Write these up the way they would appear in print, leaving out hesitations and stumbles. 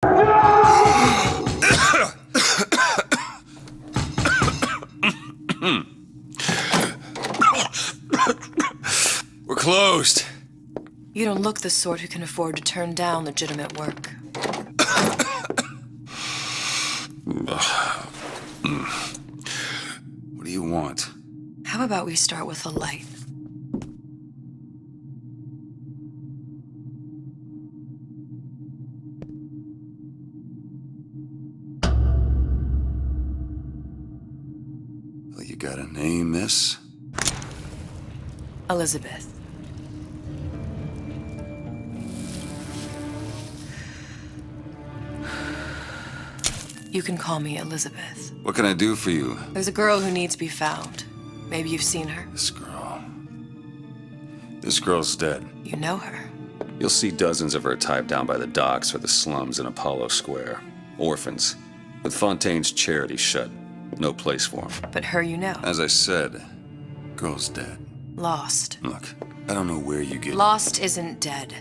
We're closed. You don't look the sort who can afford to turn down legitimate work. What do you want? How about we start with a light? Well, you got a name, miss? Elizabeth. You can call me Elizabeth. What can I do for you? There's a girl who needs to be found. Maybe you've seen her. This girl. This girl's dead. You know her. You'll see dozens of her tied down by the docks or the slums in Apollo Square. Orphans. With Fontaine's charity shut. No place for them. But her you know. As I said, girl's dead. Lost. Look, I don't know where you get... Lost isn't dead.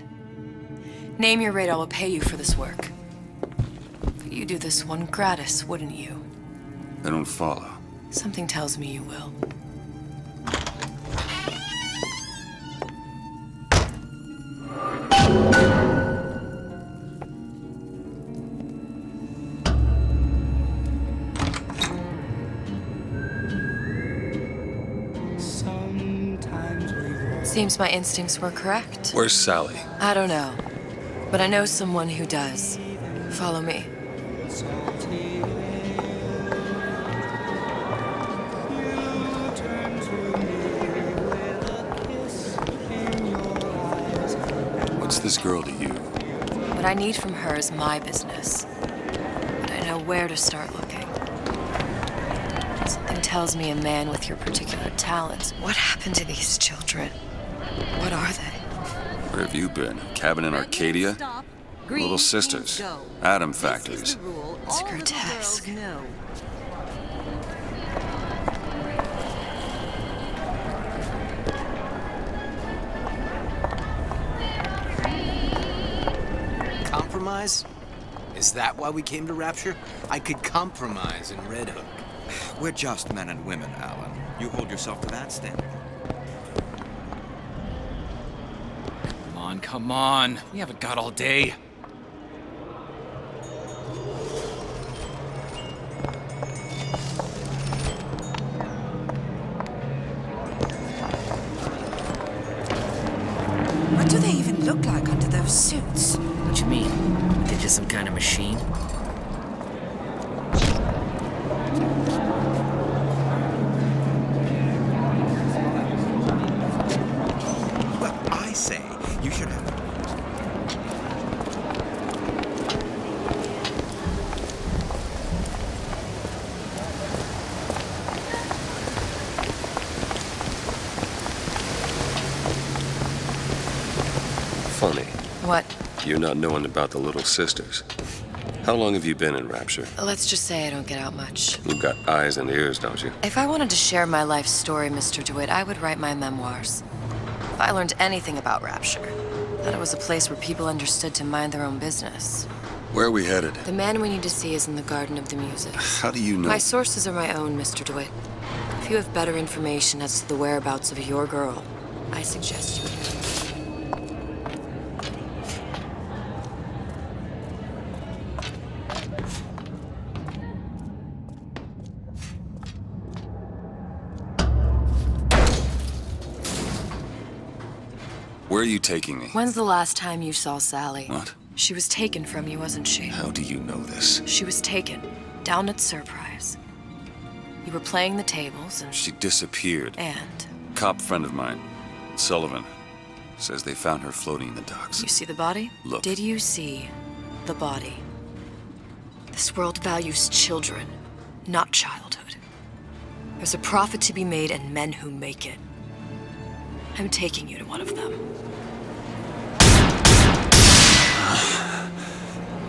Name your rate, I will pay you for this work. But you'd do this one gratis, wouldn't you? I don't follow. Something tells me you will. Seems my instincts were correct. Where's Sally? I don't know, but I know someone who does. Follow me. What's this girl to you? What I need from her is my business. But I know where to start looking. Something tells me a man with your particular talents. What happened to these children? What are they? Where have you been? Cabin in Arcadia? Little sisters. Atom factories. It's grotesque. Compromise? Is that why we came to Rapture? I could compromise in Red Hook. We're just men and women, Alan. You hold yourself to that standard. Come on. We haven't got all day. What do they even look like under those suits? What you mean? They're just some kind of machine? Well, I say you should have... Funny. What? You're not knowing about the Little Sisters. How long have you been in Rapture? Let's just say I don't get out much. You've got eyes and ears, don't you? If I wanted to share my life story, Mr. DeWitt, I would write my memoirs. If I learned anything about Rapture, that it was a place where people understood to mind their own business. Where are we headed? The man we need to see is in the Garden of the Muses. How do you know? My sources are my own, Mr. DeWitt. If you have better information as to the whereabouts of your girl, I suggest you do. Where are you taking me? When's the last time you saw Sally? What? She was taken from you, wasn't she? How do you know this? She was taken, down at Surprise. You were playing the tables and... She disappeared. And? Cop friend of mine, Sullivan, says they found her floating in the docks. You see the body? Look. Did you see the body? This world values children, not childhood. There's a profit to be made and men who make it. I'm taking you to one of them.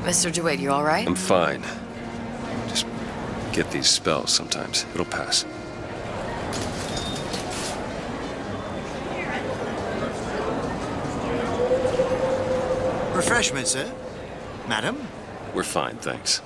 Mr. DeWitt, you all right? I'm fine. Just get these spells sometimes. It'll pass. Refreshments, sir? Madam? We're fine, thanks.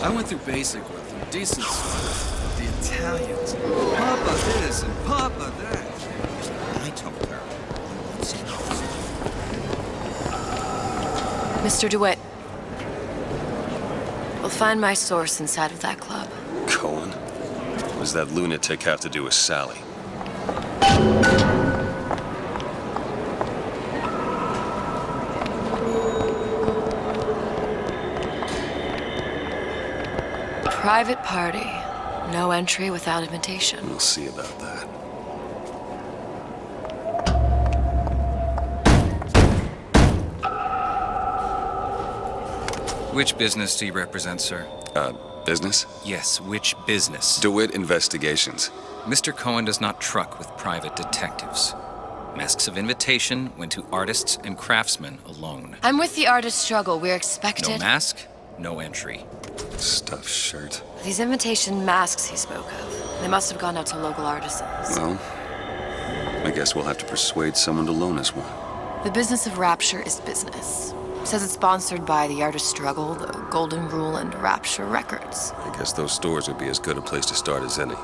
I went through basic with them, decent stuff. The Italians. Papa this and Papa that. I told her. Mr. DeWitt. We'll find my source inside of that club. Cohen? What does that lunatic have to do with Sally? Private party. No entry without invitation. We'll see about that. Which business do you represent, sir? Business? Yes, which business? DeWitt Investigations. Mr. Cohen does not truck with private detectives. Masks of invitation went to artists and craftsmen alone. I'm with the artist struggle. We're expected. No mask, no entry. Stuffed shirt. These invitation masks he spoke of. They must have gone out to local artisans. Well, I guess we'll have to persuade someone to loan us one. The business of Rapture is business. Says it's sponsored by the Artist Struggle, the Golden Rule, and Rapture Records. I guess those stores would be as good a place to start as any.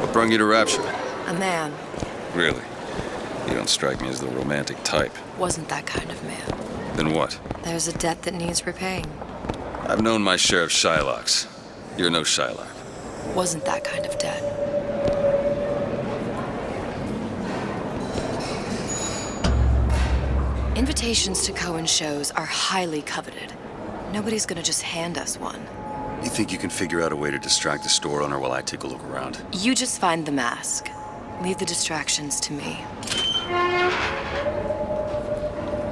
What brung you to Rapture? A man. Really? You don't strike me as the romantic type. Wasn't that kind of man. Then what? There's a debt that needs repaying. I've known my share of Shylocks. You're no Shylock. Wasn't that kind of debt. Invitations to Cohen shows are highly coveted. Nobody's gonna just hand us one. You think you can figure out a way to distract the store owner while I take a look around? You just find the mask. Leave the distractions to me.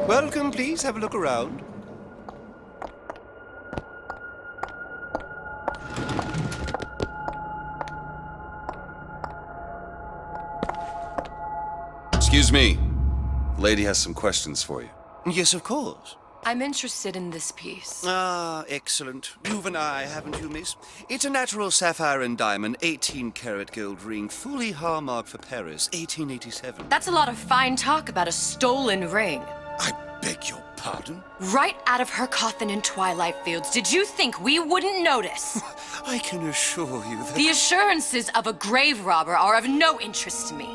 Welcome, please. Have a look around. Excuse me. Lady has some questions for you. Yes, of course. I'm interested in this piece. Ah, excellent. You've an eye, haven't you, miss? It's a natural sapphire and diamond, 18-karat gold ring, fully hallmarked for Paris, 1887. That's a lot of fine talk about a stolen ring. I beg your pardon? Right out of her coffin in Twilight Fields. Did you think we wouldn't notice? I can assure you that... The assurances of a grave robber are of no interest to me.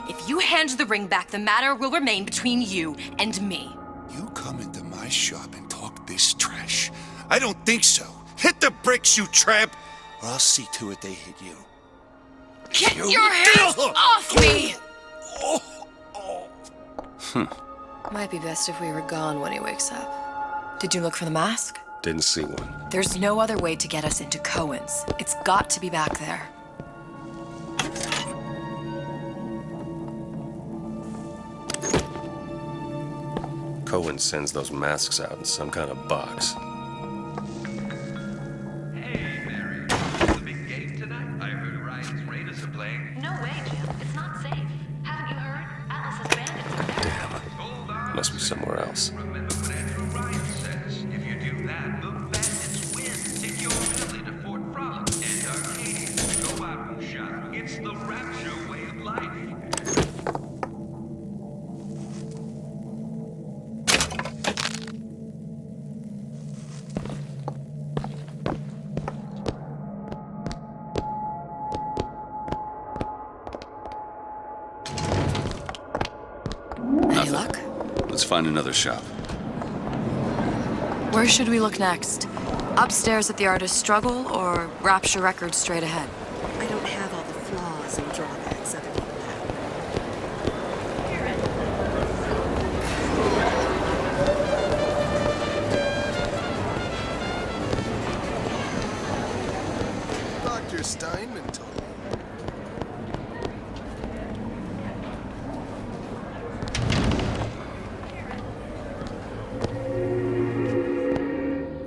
If you hand the ring back, the matter will remain between you and me. You come into my shop and talk this trash? I don't think so. Hit the bricks, you tramp, or I'll see to it they hit you. Get your hands off me! Might be best if we were gone when he wakes up. Did you look for the mask? Didn't see one. There's no other way to get us into Cohen's. It's got to be back there. Cohen sends those masks out in some kind of box. Hey, Mary. The big game tonight? I heard Ryan's Raiders are playing. No way, Jim. It's not safe. Haven't you heard? Atlas's bandits are there. Hold on. Must be somewhere else. Remember what Andrew Ryan says. If you do that, the bandits win. Take your family to Fort Frolic and Arcadia. Go out and shop. It's the Rapture way of life. Any luck? Let's find another shop. Where should we look next? Upstairs at the Artist Struggle or Rapture Records straight ahead? I don't have all the flaws and drawbacks of it. Steinman told me.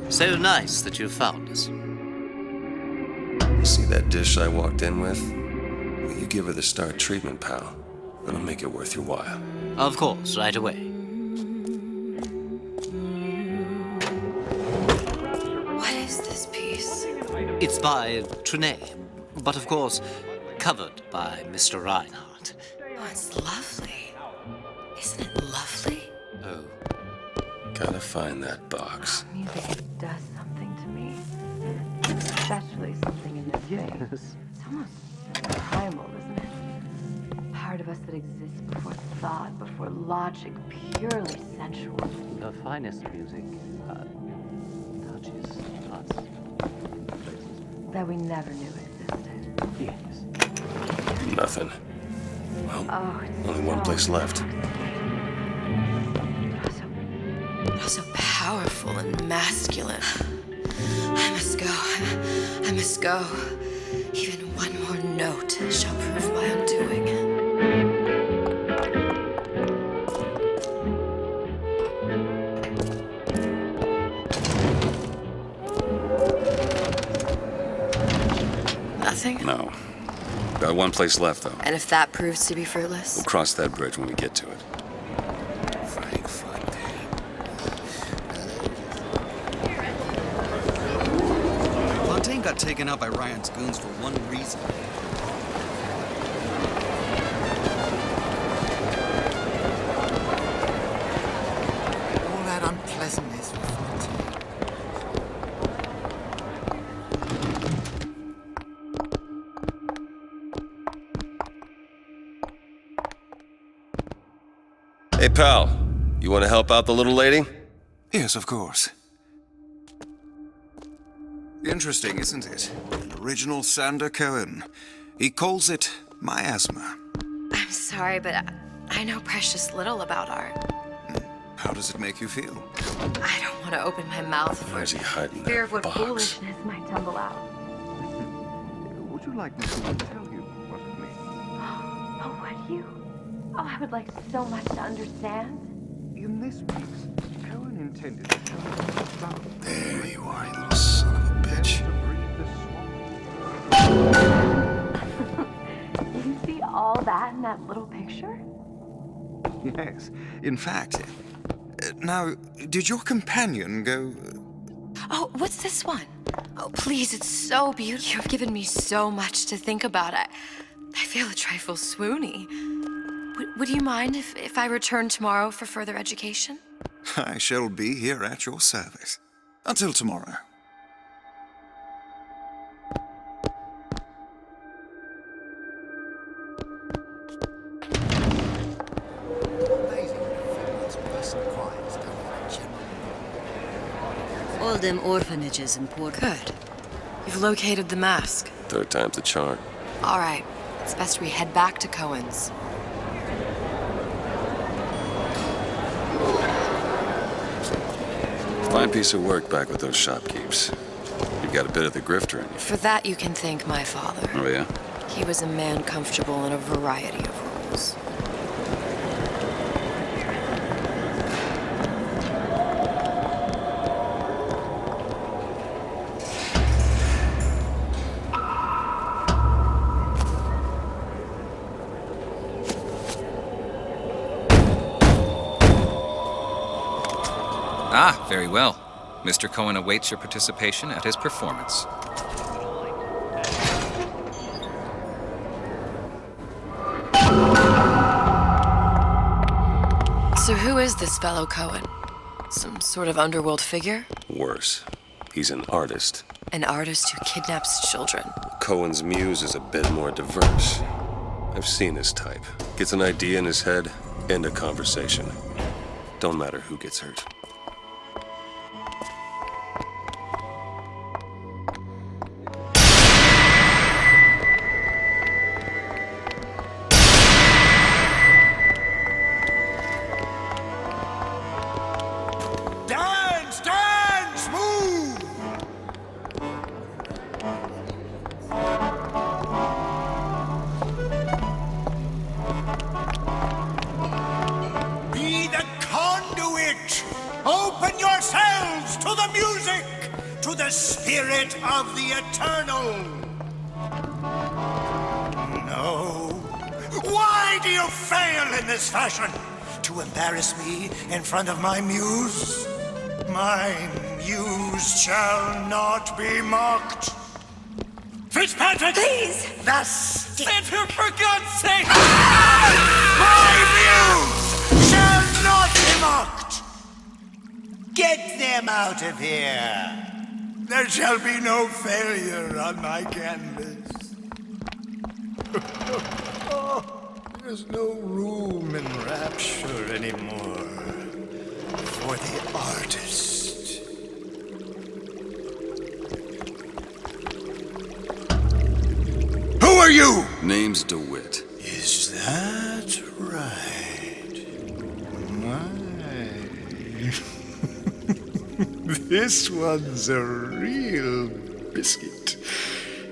So nice that you found us. See that dish I walked in with? Will you give her the star treatment, pal? That'll make it worth your while. Of course, right away. What is this piece? It's by Trenet, but of course, covered by Mr. Reinhardt. Oh, it's lovely. Isn't it lovely? Oh. Gotta find that box. Music does something to me. Especially something in the face. It's almost primal, isn't it? Part of us that exists before thought, before logic, purely sensual. The finest music touches us in places That we never knew existed. Yes. Nothing. Well, Oh, only one place left. So powerful and masculine. I must go. I must go. Even one more note shall prove my undoing. Nothing? No. Got one place left, though. And if that proves to be fruitless? We'll cross that bridge when we get to it. Fontaine got taken out by Ryan's goons for one reason. All that unpleasantness with Fontaine. Hey, pal. You want to help out the little lady? Yes, of course. Interesting, isn't it? An original Sander Cohen. He calls it miasma. I'm sorry, but I know precious little about art. How does it make you feel? I don't want to open my mouth for Where's he hiding fear that of what box? Foolishness might tumble out. Would you like me to tell you what it means? Oh, would you? Oh, I would like so much to understand. In this piece, Cohen intended to show us about There you are, you little son of a bitch. You see all that in that little picture? Yes. In fact, now, did your companion go... Oh, what's this one? Oh, please, it's so beautiful. You've given me so much to think about. I feel a trifle swoony. Would you mind if I return tomorrow for further education? I shall be here at your service. Until tomorrow. All them orphanages in Port. Good. You've located the mask. Third time's the charm. All right. It's best we head back to Cohen's. Fine piece of work back with those shopkeepers. You've got a bit of the grifter in you. For that, you can thank my father. Oh, yeah? He was a man comfortable in a variety of roles. Ah, very well. Mr. Cohen awaits your participation at his performance. So who is this fellow Cohen? Some sort of underworld figure? Worse. He's an artist. An artist who kidnaps children. Cohen's muse is a bit more diverse. I've seen his type. Gets an idea in his head, end a conversation. Don't matter who gets hurt. Dance! Dance! Move! spirit of the Eternal. No. Why do you fail in this fashion? To embarrass me in front of my muse? My muse shall not be mocked. Fitzpatrick! Please! The stick! Save her, for God's sake! My muse shall not be mocked! Get them out of here! There shall be no failure on my canvas. There's no room in rapture anymore for the artist. Who are you? Name's DeWitt. Is that right? My. This one's a real biscuit.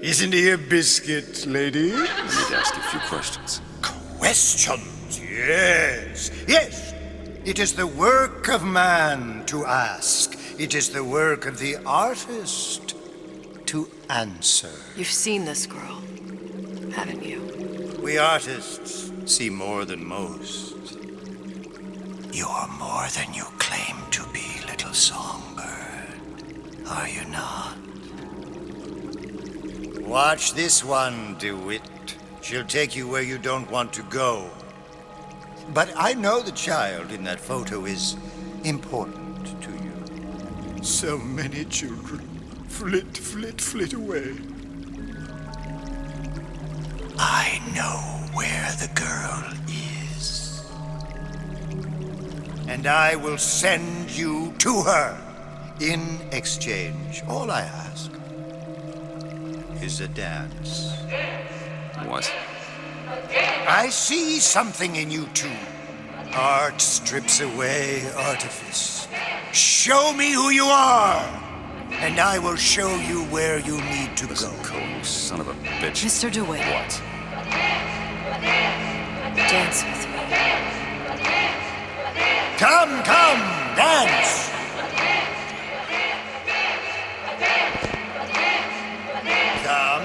Isn't he a biscuit, lady? I need to ask you a few questions. Questions, yes. Yes. It is the work of man to ask. It is the work of the artist to answer. You've seen this girl, haven't you? We artists see more than most. You're more than you claim to be, little songbird. Are you not? Watch this one, DeWitt. She'll take you where you don't want to go. But I know the child in that photo is important to you. So many children flit, flit, flit away. I know where the girl is. And I will send you to her. In exchange, all I ask is a dance. What? I see something in you two. Art strips away artifice. Show me who you are, and I will show you where you need to Listen, go. Cohen, you son of a bitch. Mr. DeWitt. What? Dance with me. Come, come, dance! Come.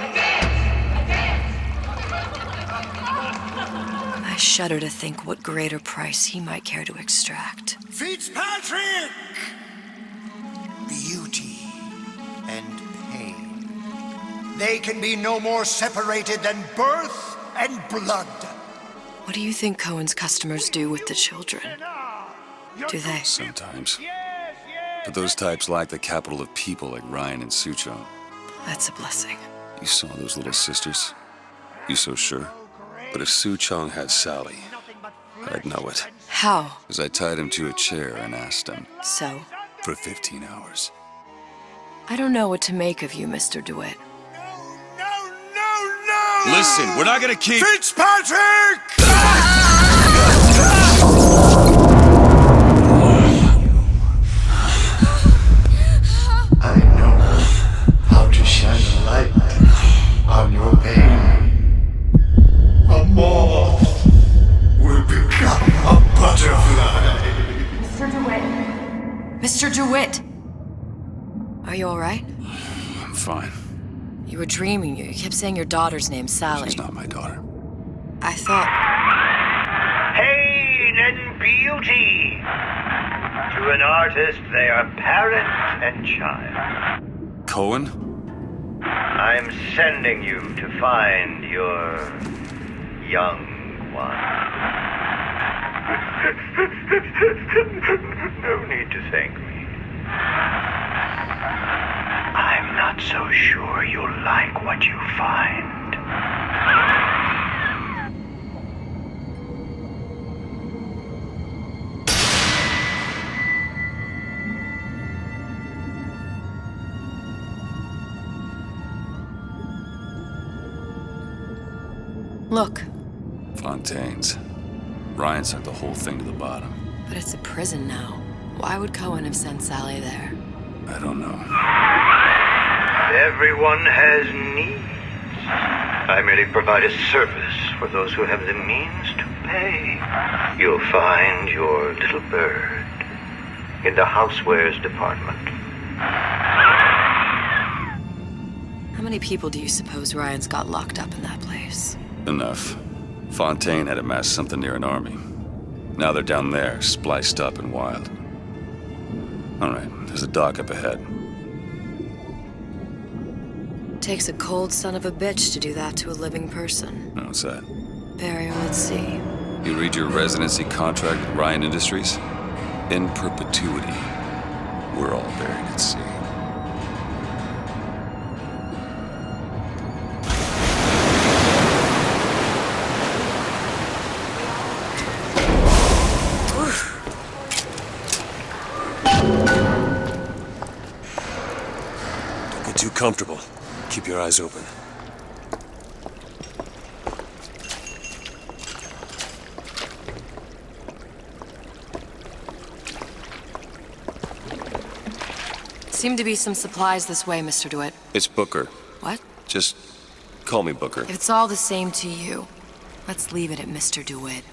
I shudder to think what greater price he might care to extract. Fitzpatrick! Beauty and pain. They can be no more separated than birth and blood. What do you think Cohen's customers do with the children? Do they? Sometimes. But those types lack the capital of people like Ryan and Suchong. That's a blessing. You saw those little sisters? You so sure? But if Suchong had Sally, I'd know it. How? Because I tied him to a chair and asked him. So? For 15 hours. I don't know what to make of you, Mr. DeWitt. Listen, we're not gonna keep... Fitzpatrick! I know how to shine a light on your pain. A moth will become a butterfly. Mr. DeWitt! Mr. DeWitt! Are you all right? I'm fine. You were dreaming. You kept saying your daughter's name, Sally. She's not my daughter. I thought... Pain and beauty. To an artist, they are parent and child. Cohen? I'm sending you to find your young one. No need to thank me. I'm not so sure you'll like what you find. Look. Fontaines. Ryan sent the whole thing to the bottom. But it's a prison now. Why would Cohen have sent Sally there? I don't know. Everyone has needs. I merely provide a service for those who have the means to pay. You'll find your little bird in the housewares department. How many people do you suppose Ryan's got locked up in that place? Enough. Fontaine had amassed something near an army. Now they're down there, spliced up and wild. All right, there's a dock up ahead. Takes a cold son of a bitch to do that to a living person. What's that? Burial at sea. You read your residency contract with Ryan Industries? In perpetuity, we're all buried at sea. Don't get too comfortable. Keep your eyes open. Seem to be some supplies this way, Mr. DeWitt. It's Booker. What? Just call me Booker. If it's all the same to you, let's leave it at Mr. DeWitt.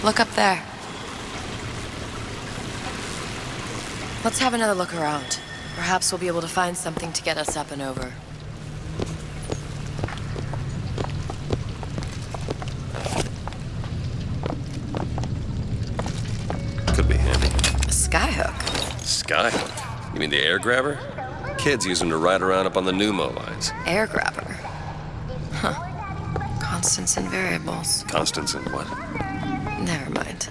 Look up there. Let's have another look around. Perhaps we'll be able to find something to get us up and over. Could be handy. A skyhook. Skyhook? You mean the air grabber? Kids use them to ride around up on the pneumo lines. Air grabber. Huh. Constants and variables. Constants and what? Never mind.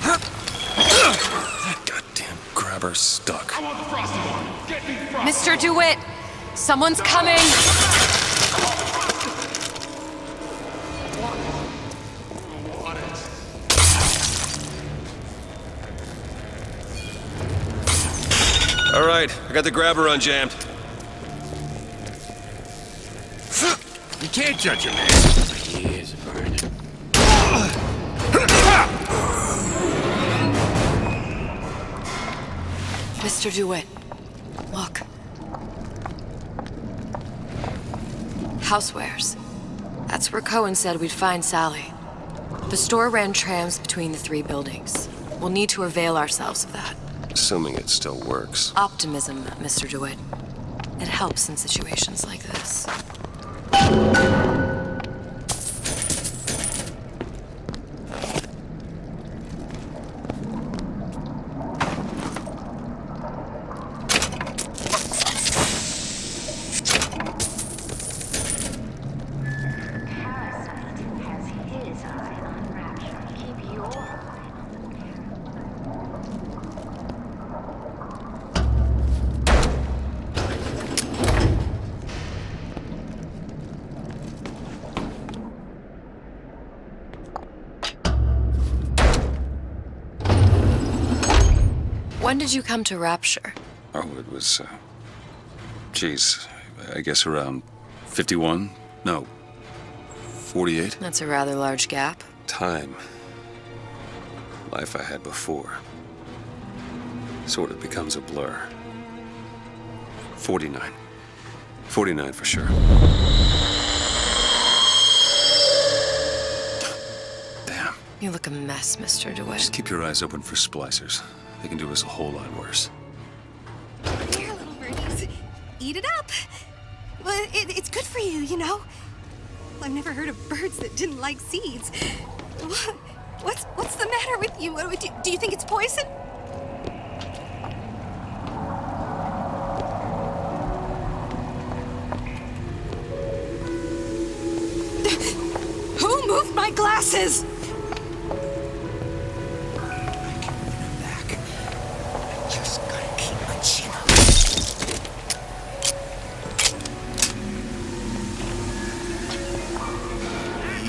That goddamn grabber stuck. Mr. DeWitt! Someone's coming! All right, I got the grabber unjammed. You can't judge a man. He is burning. Mr. DeWitt, look. Housewares. That's where Cohen said we'd find Sally. The store ran trams between the three buildings. We'll need to avail ourselves of that. Assuming it still works. Optimism, Mr. DeWitt. It helps in situations like this. When did you come to Rapture? Oh, it was, geez, I guess around 51? No, 48? That's a rather large gap. Time. Life I had before. Sort of becomes a blur. 49. 49 for sure. Damn. You look a mess, Mr. DeWitt. Just keep your eyes open for splicers. They can do us a whole lot worse. Here, little birdies. Eat it up. Well, it's good for you, you know. I've never heard of birds that didn't like seeds. What's the matter with you? Do you think it's poison? Who moved my glasses?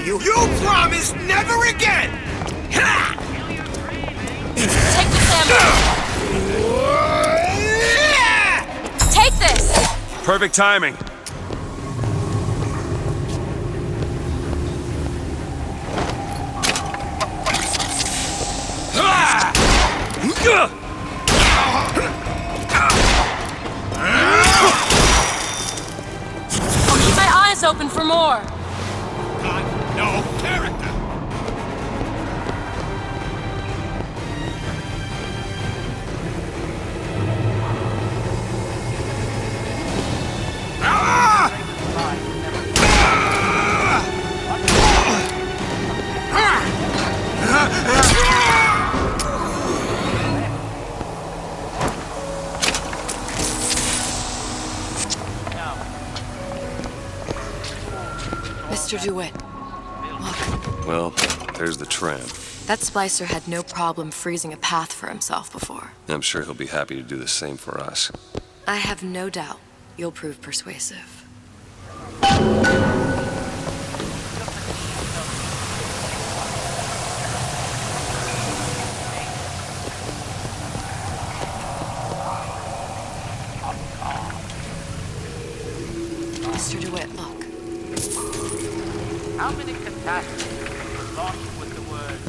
You promise never again! Take this ammo! Take this! Perfect timing. I'll keep my eyes open for more. No character! Mr. DeWitt, look. Well, there's the tram. That splicer had no problem freezing a path for himself before. I'm sure he'll be happy to do the same for us. I have no doubt you'll prove persuasive. Mr. DeWitt, look. How many catastrophes were lost with the word,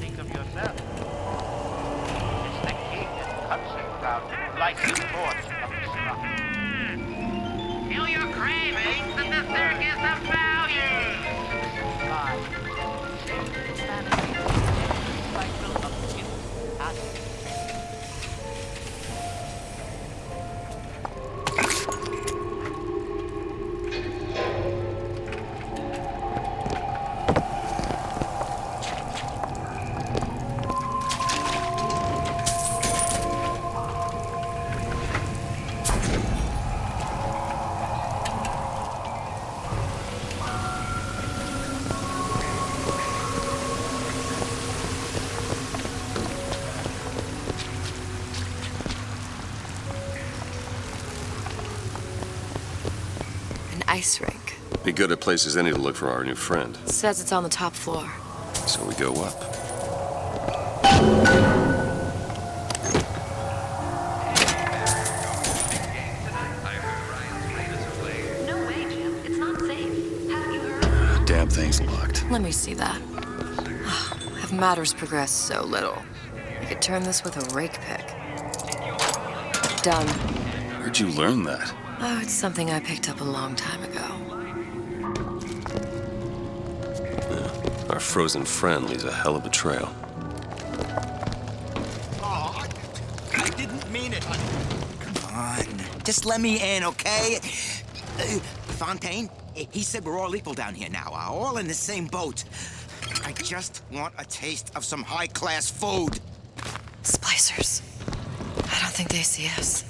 think of yourself? It's the king and country crowd who like the force of destruction. Kill your cravings in the circus of values! Cycle of guilt and Ice rink. Be good at places any to look for our new friend. It says it's on the top floor. So we go up. No way, Jim. It's not safe. Haven't you heard? Damn thing's locked. Let me see that. Have matters progressed so little? I could turn this with a rake pick. Done. Where'd you learn that? Oh, it's something I picked up a long time ago. Our frozen friend leaves a hell of a trail. Oh, I didn't mean it, honey. Come on. Just let me in, okay? Fontaine, he said we're all equal down here now. All in the same boat. I just want a taste of some high-class food. Splicers. I don't think they see us.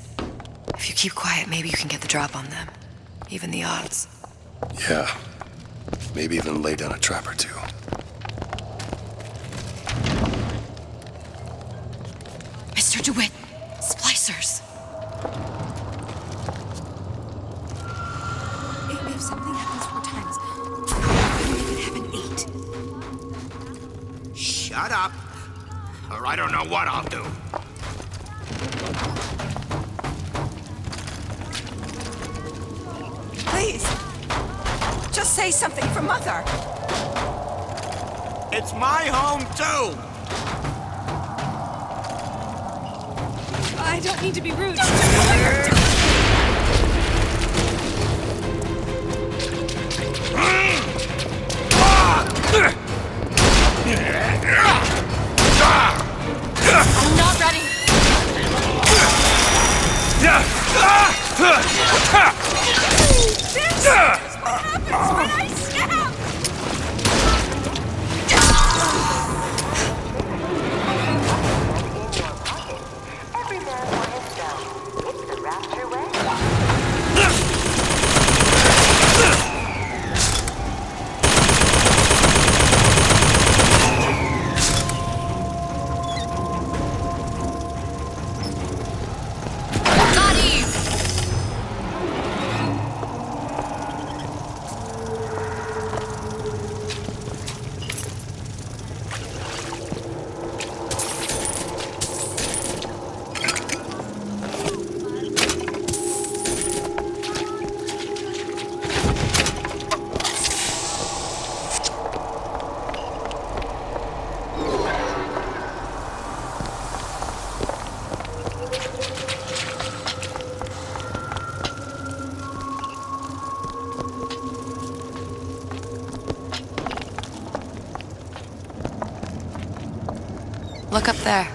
If you keep quiet, maybe you can get the drop on them. Even the odds. Yeah. Maybe even lay down a trap or two. Mr. DeWitt, splicers. If something happens 4 times, it could happen 8. Shut up, or I don't know what I'll do. Please. Just say something for Mother. It's my home, too! I don't mean to be rude. I'm not ready. This is what happens when I snap! Every man for himself. It's the Rapture way. Not Eve! Look up there.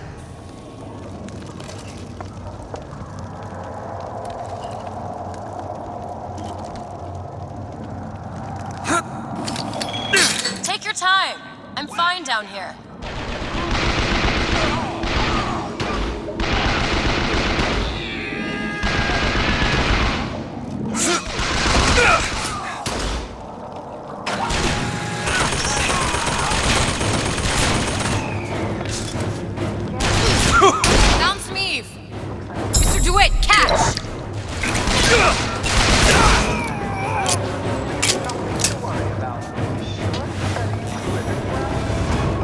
Take your time. I'm fine down here. Found some Eve. Mr. DeWitt, catch!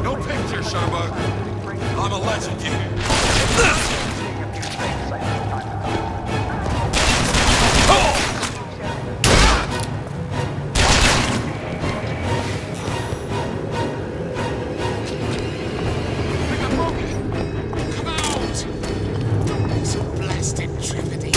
No picture, Sherma. I'm a legend here. Come out! Don't be so blasted trippity.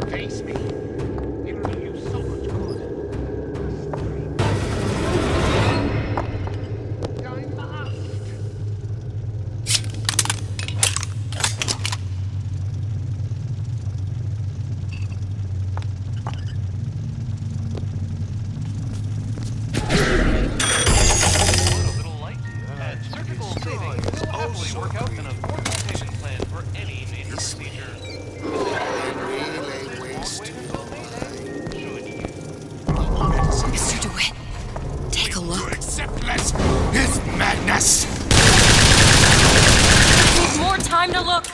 Face me. It will do you so much good. I must. And surgical savings will happily work out an affordable payment plan for any major procedure. Mr. DeWitt, take a look. Accept less is madness! Need more time to look.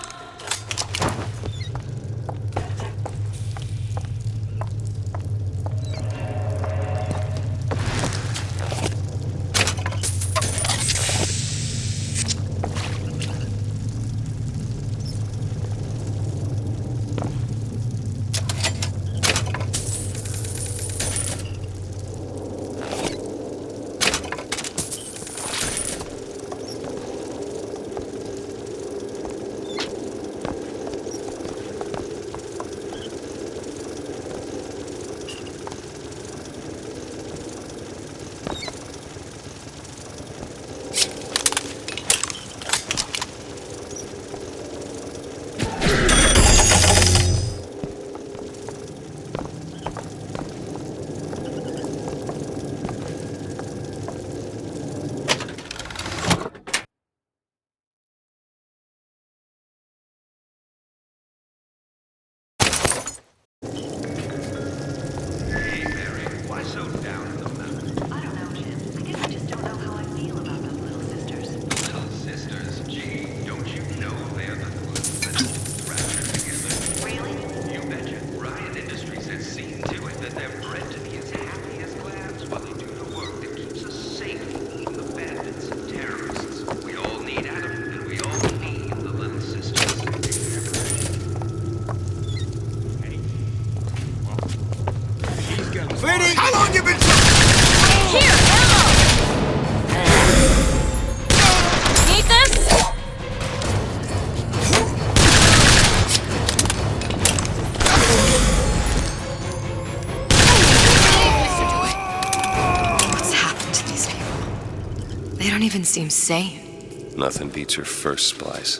even seem sane. Nothing beats your first splice.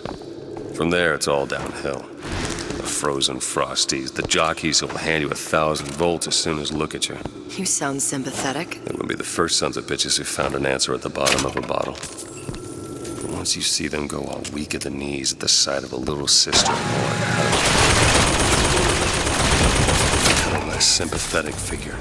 From there, it's all downhill. The frozen frosties, the jockeys who'll hand you 1,000 volts as soon as look at you. You sound sympathetic. They wouldn't be the first sons of bitches who found an answer at the bottom of a bottle. But once you see them go all weak at the knees at the sight of a little sister more, kind of less sympathetic figure.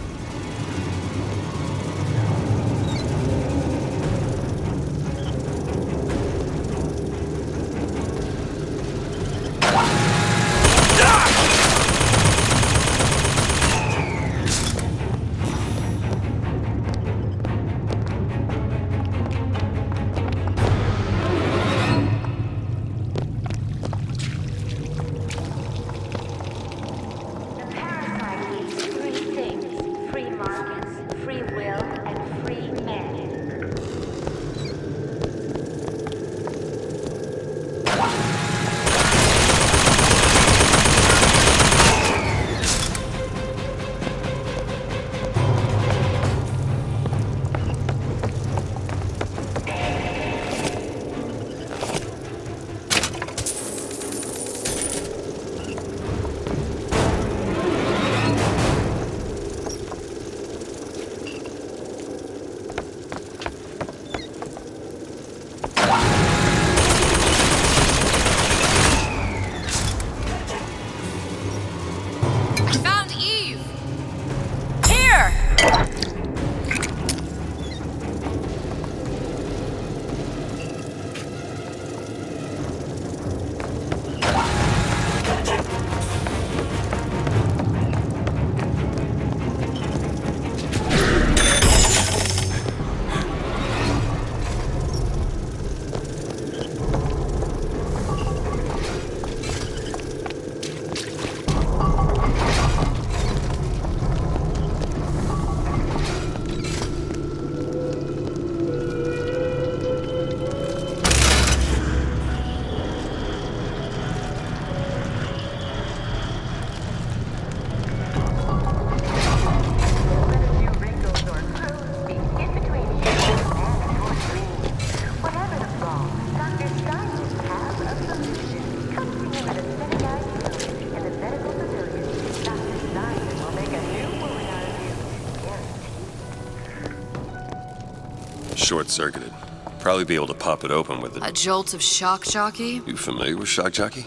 Short-circuited. Probably be able to pop it open with A jolt of shock jockey? You familiar with shock jockey?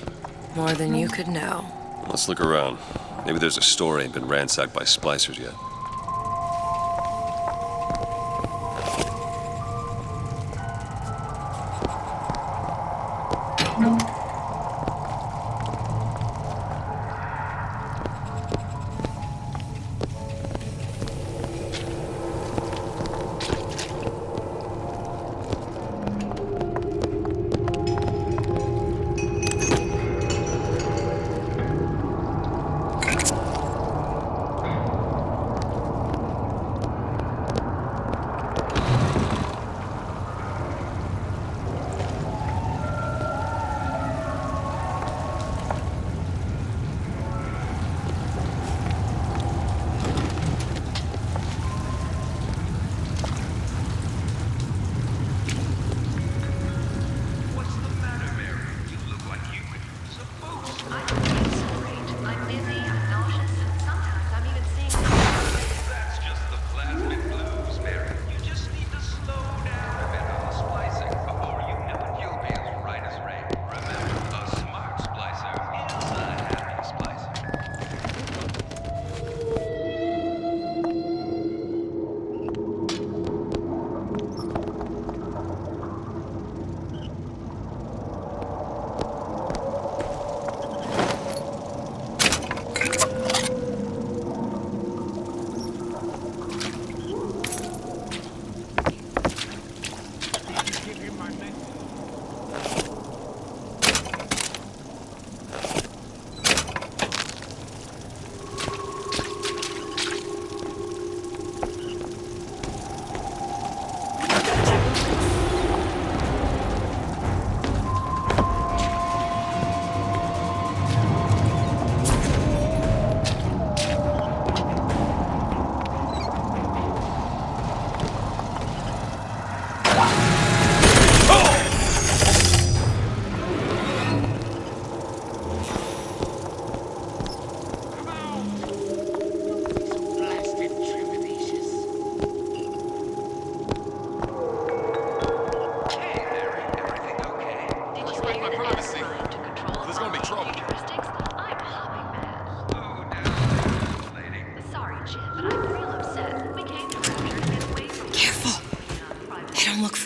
More than you could know. Let's look around. Maybe there's a store ain't been ransacked by splicers yet.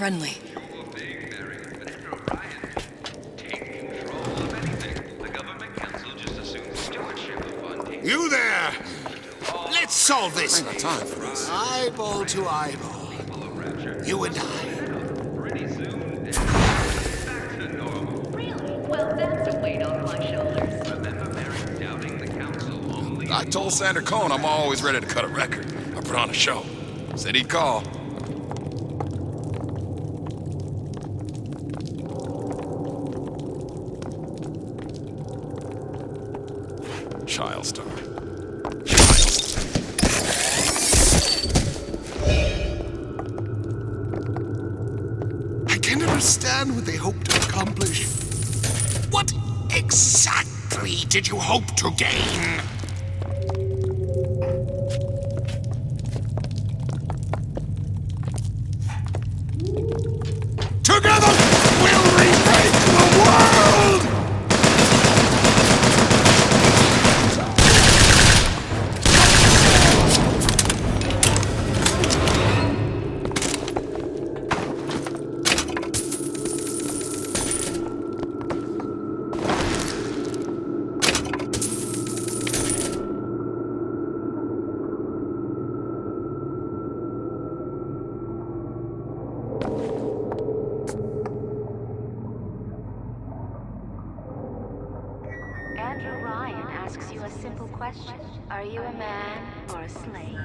friendly. You there! Let's solve this! I ain't got time for this. Eyeball to eyeball. You and I. I told Sander Cohen I'm always ready to cut a record. I put on a show. Said he'd call. Child star. I can understand what they hope to accomplish. What exactly did you hope to gain? Together, we'll remake the world! Andrew Ryan asks you a simple question. Are you a man or a slave?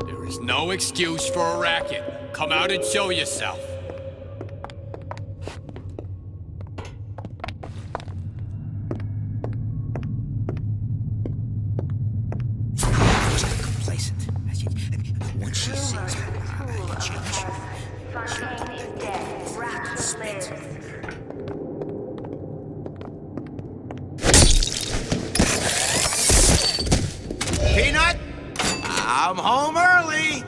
There's no excuse for a racket. Come out and show yourself. Complacent. Once she sees I can change. Fontaine is dead. Rapture lives. Peanut, I'm home early.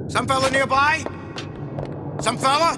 Some fella nearby? Some fella?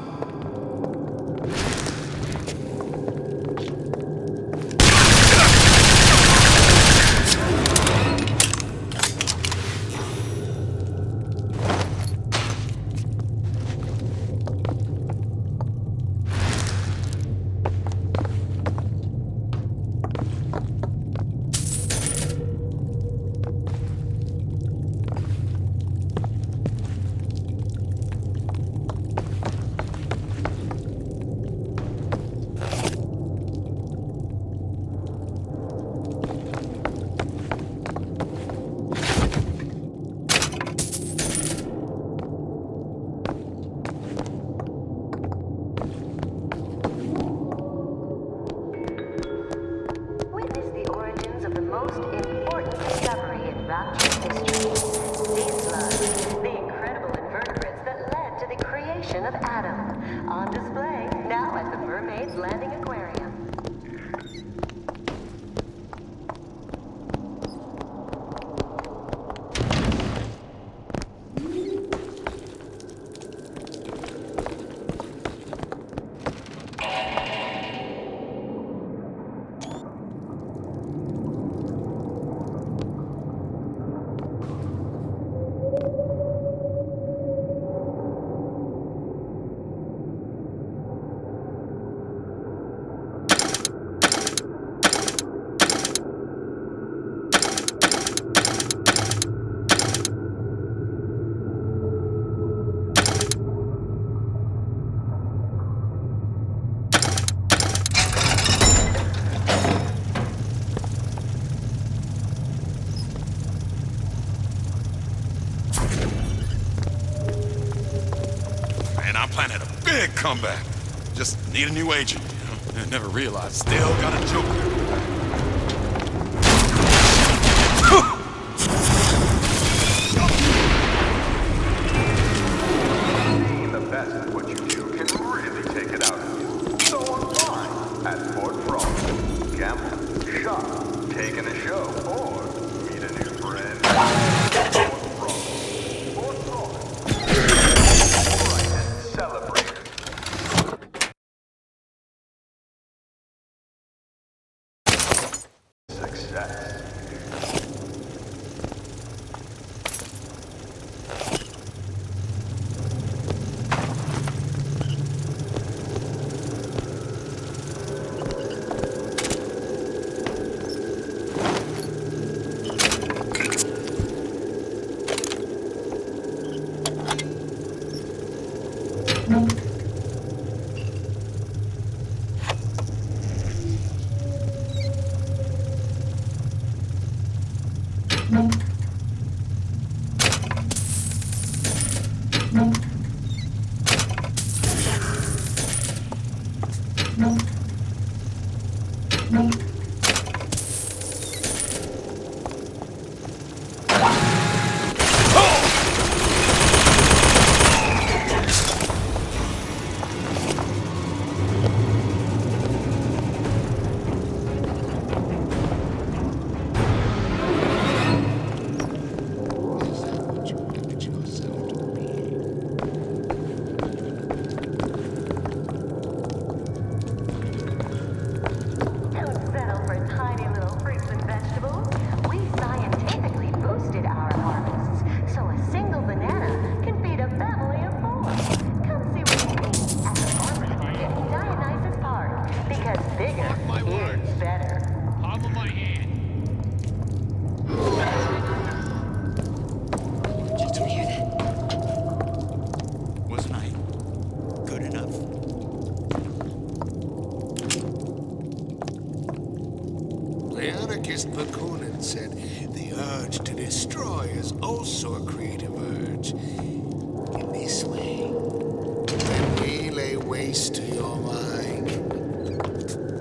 come back. Just need a new agent, you know? I never realized. Still got a joker. Being the best at what you do can really take it out of you. So apply at Fort Frost. Gamble, shop, take in a show, or meet a new friend. Fort Frost. All right, then, celebrate. Success. The anarchist Bakunin said the urge to destroy is also a creative urge. In this way, when we lay waste to your mind,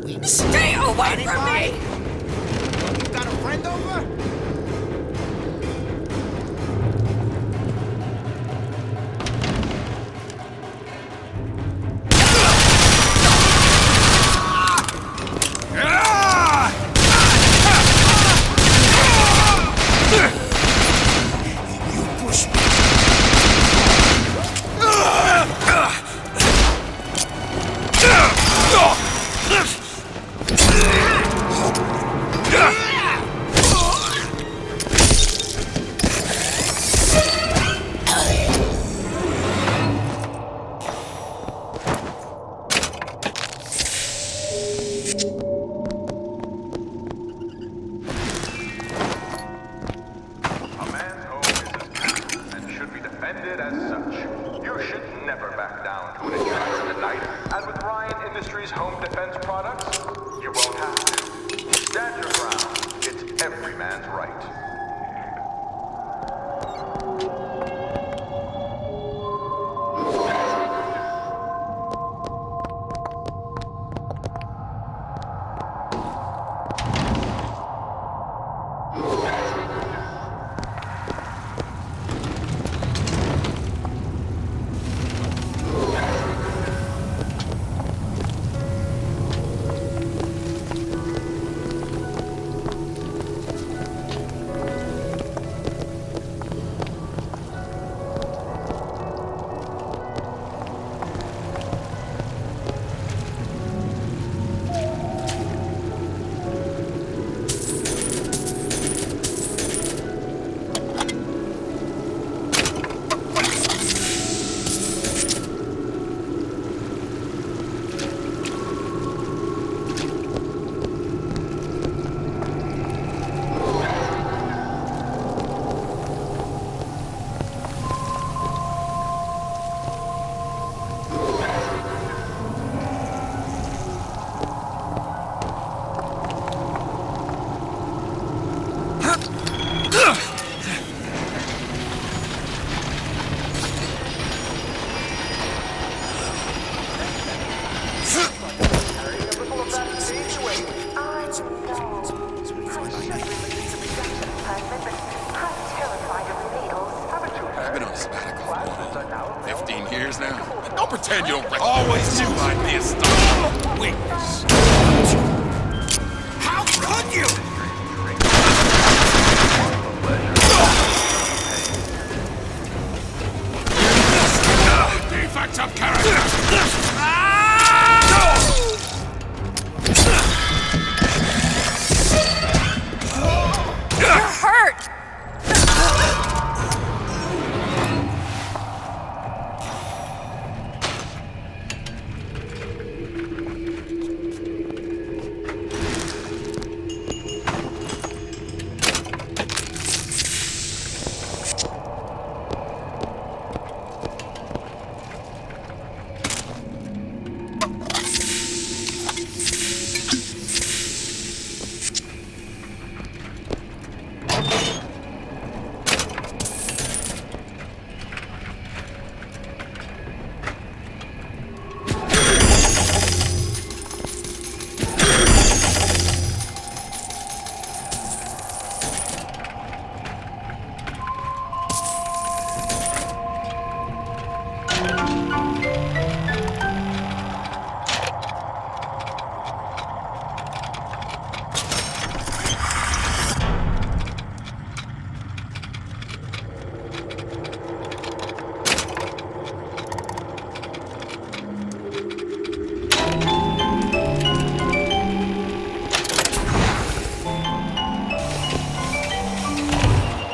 we Stay away from me! You got a friend over? find me a star weakness. How could you? Defects of character. You're hurt!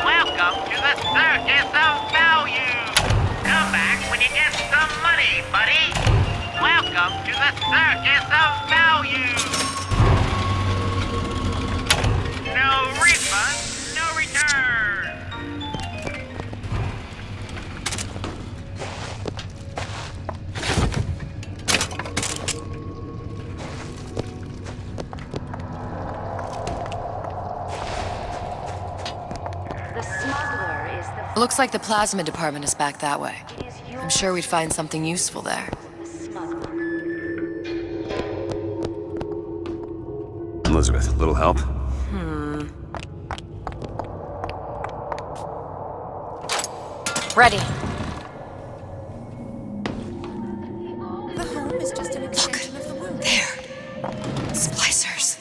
Welcome to the Circus of Value. Come back when you get some money, buddy. Welcome to the Circus of Value. No refund, no return. The smuggler is the Looks like the plasma department is back that way. I'm sure we'd find something useful there. Elizabeth, little help? Ready. The home is just an extension of the room. There. Splicers.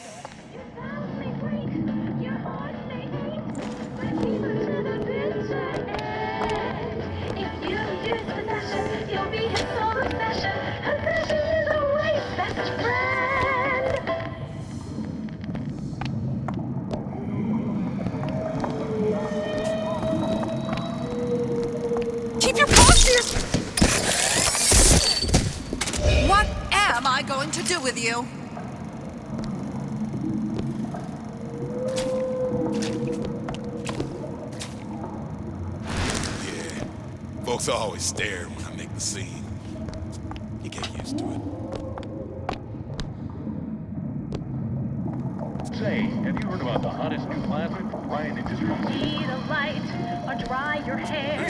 Keep your paws to your... What am I going to do with you? Yeah. Folks always stare when I make the scene. You get used to it. Say, have you heard about the hottest new plasma from Ryan Industries? Need a light or dry your hair.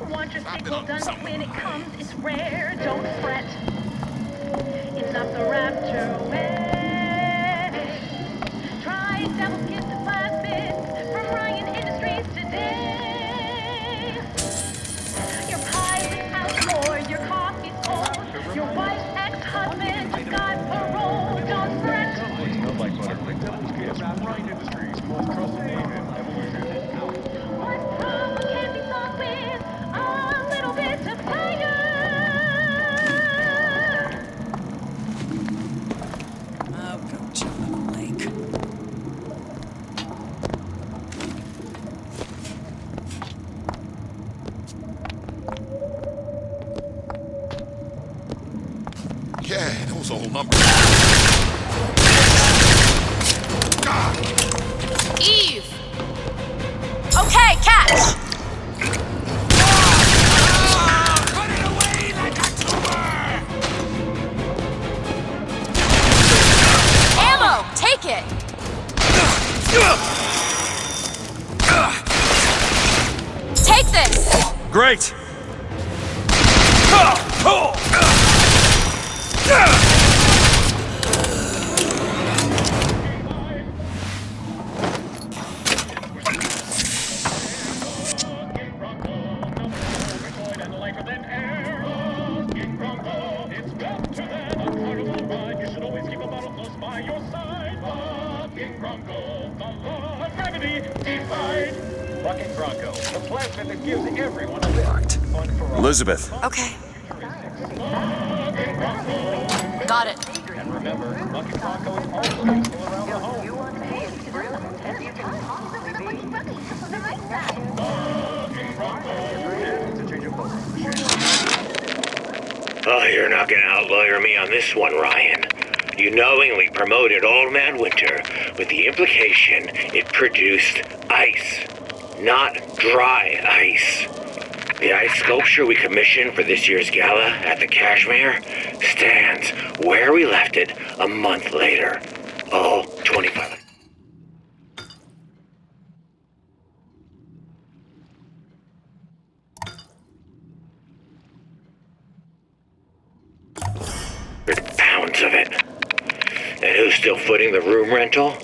Want your sickle done when it comes, it's rare. Don't fret. It's not the rapture way. Try Devil's Kiss plasmids from Ryan Industries today. Your pie is out or your coffee's cold. Your wife's ex-husband just got parole. Don't fret. Smells like butter. Like Devil's Kiss from Ryan Industries, most trusted name in evolution. What problem can be solved with a little bit of fire? Oh, go chill in the lake. Yeah, those old numbers. Eve! Okay, catch! Ammo! Take it! Take this! Great! Bronco, the Lord Agony, decide. Bucket Bronco, the plasmid that gives everyone a lift. Fun for all. Elizabeth. Okay. Got it. And remember, Bucket Bronco is always still around the home. Oh, you're not gonna outlawyer me on this one, Ryan. You knowingly promoted Old Man Winter with the implication it produced ice, not dry ice. The ice sculpture we commissioned for this year's gala at the Cashmere stands where we left it a month later. All 25. Pounds of it. And who's still footing the room rental?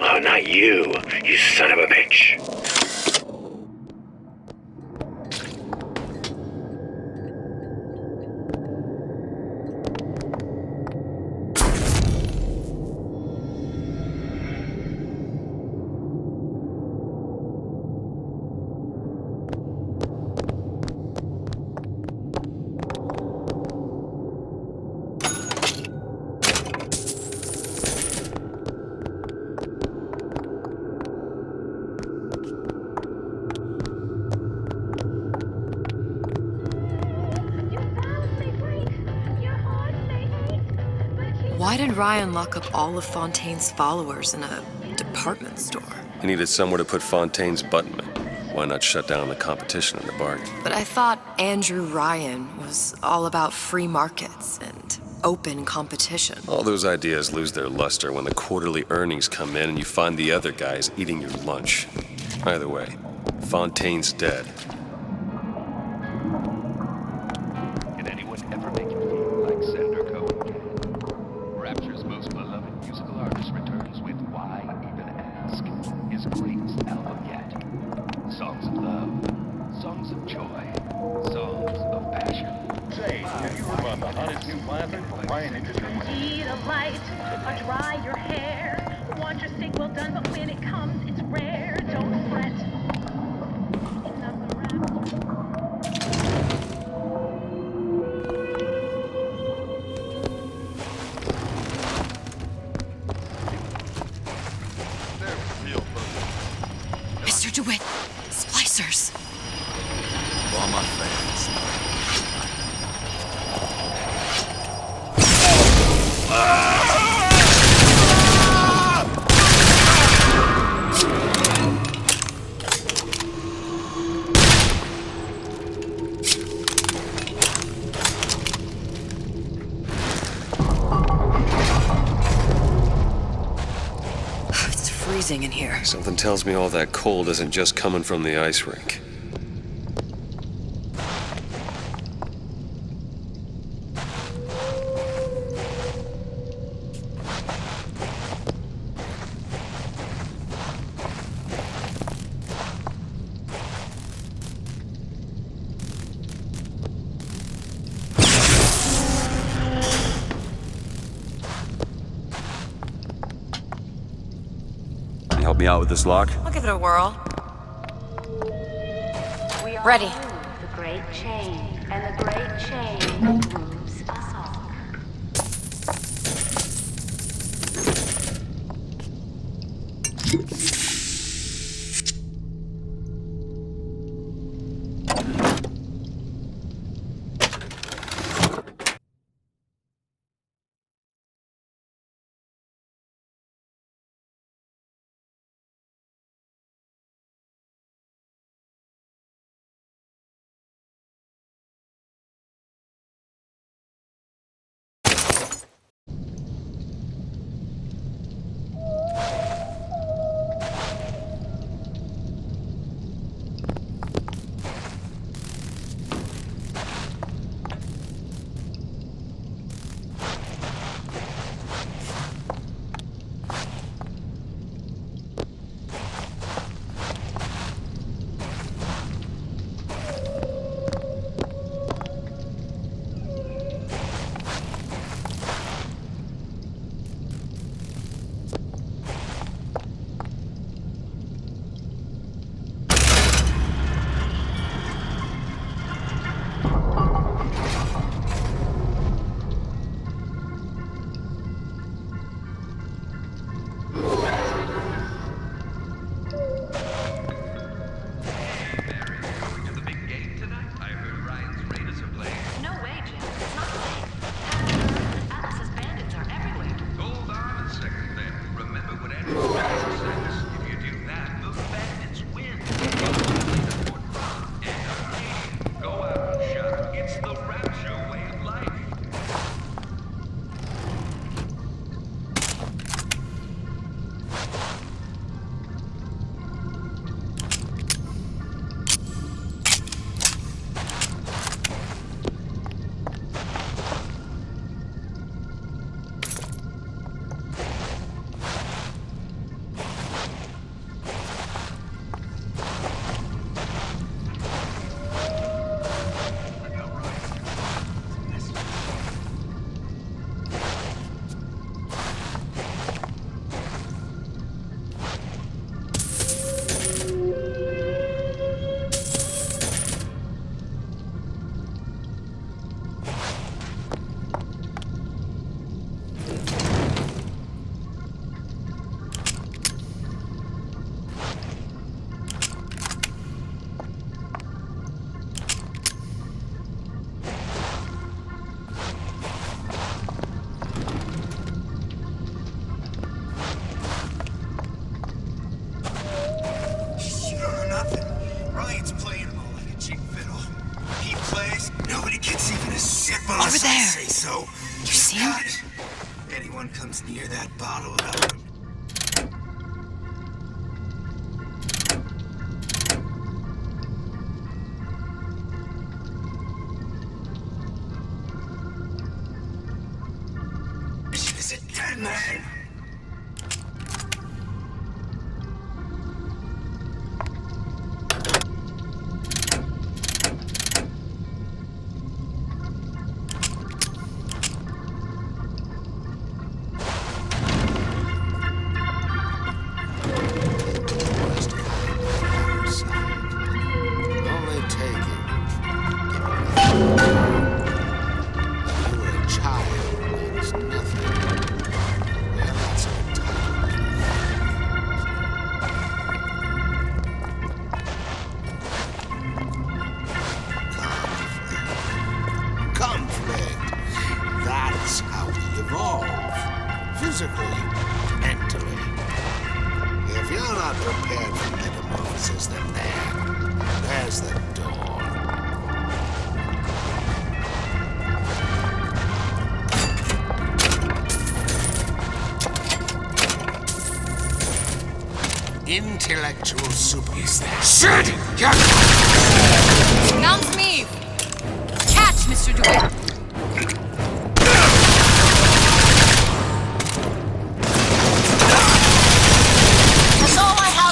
Oh, not you, you son of a bitch. Why did Ryan lock up all of Fontaine's followers in a department store? He needed somewhere to put Fontaine's button. Why not shut down the competition in the bargain? But I thought Andrew Ryan was all about free markets and open competition. All those ideas lose their luster when the quarterly earnings come in and you find the other guys eating your lunch. Either way, Fontaine's dead. Can anyone ever make you feel like Senator Cohen can? Rapture's most beloved musical artist returns with Why Even Ask, his greatest album yet. Songs of love, songs of joy, songs of passion. Say, have you heard about the hottest new plasmid from Ryan Industries? Need a light or dry your hair. Want your steak well done, but when it comes, it's rare. Don't fret. Mr. DeWitt, splicers. All my fans. It's freezing in here. Something tells me all that cold isn't just coming from the ice rink. Can you help me out with this lock? I'll give it a whirl. Ready. The great chain, and the great chain moves us all. anyone comes near that bottle of... Is it dead man? Physically, mentally. If you're not prepared for metamorphosis, then there's the door. Intellectual super. Is that shit? Sounds me! Catch, Mr. DeWitt!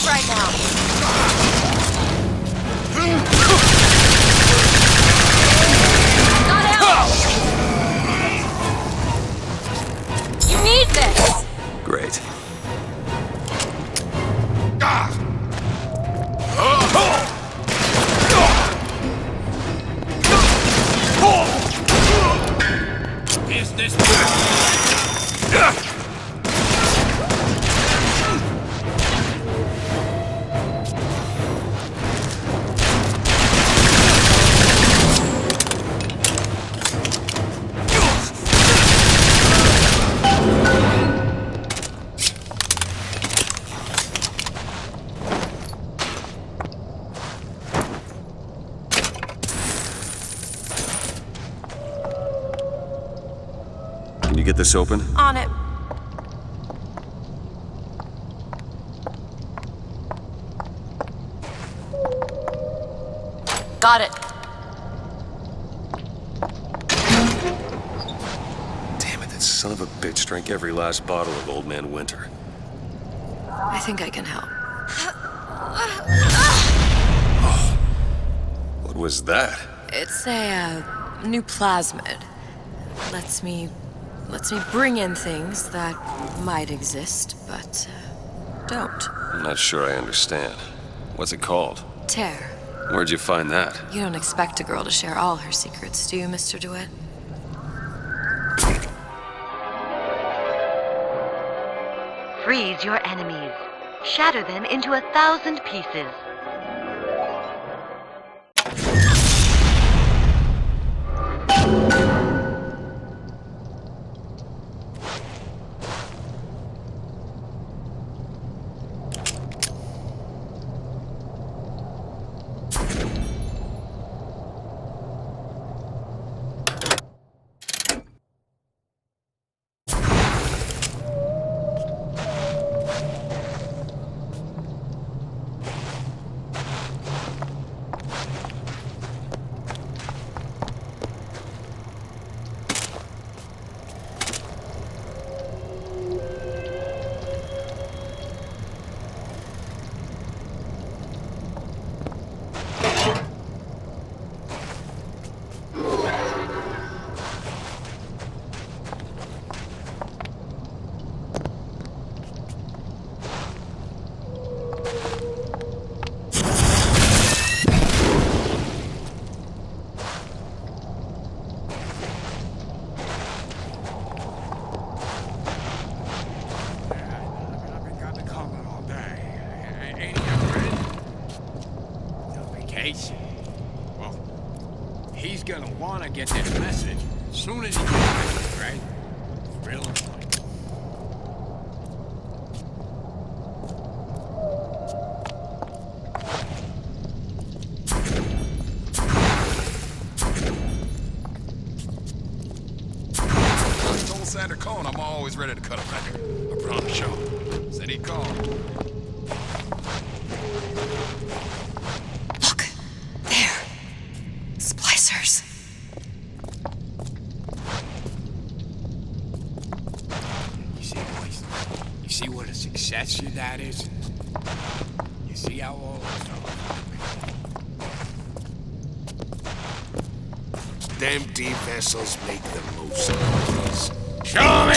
Right now. Not out. You need this. Great. Is this? Can you get this open? On it. Got it. Damn it, that son of a bitch drank every last bottle of Old Man Winter. I think I can help. What was that? It's a new plasmid. Lets me bring in things that might exist, but don't. I'm not sure I understand. What's it called? Tear. Where'd you find that? You don't expect a girl to share all her secrets, do you, Mr. DeWitt? Freeze your enemies. Shatter them into 1,000 pieces. Well, he's gonna wanna get this message soon as he gets it, right? Real important. Santa Cone. Cohn, I'm always ready to cut a record or put on a show. Said he'd call. Look, there. Splicers. You see, boys? You see what a success that is? You see how all this Them deep vessels make the most noise. Show me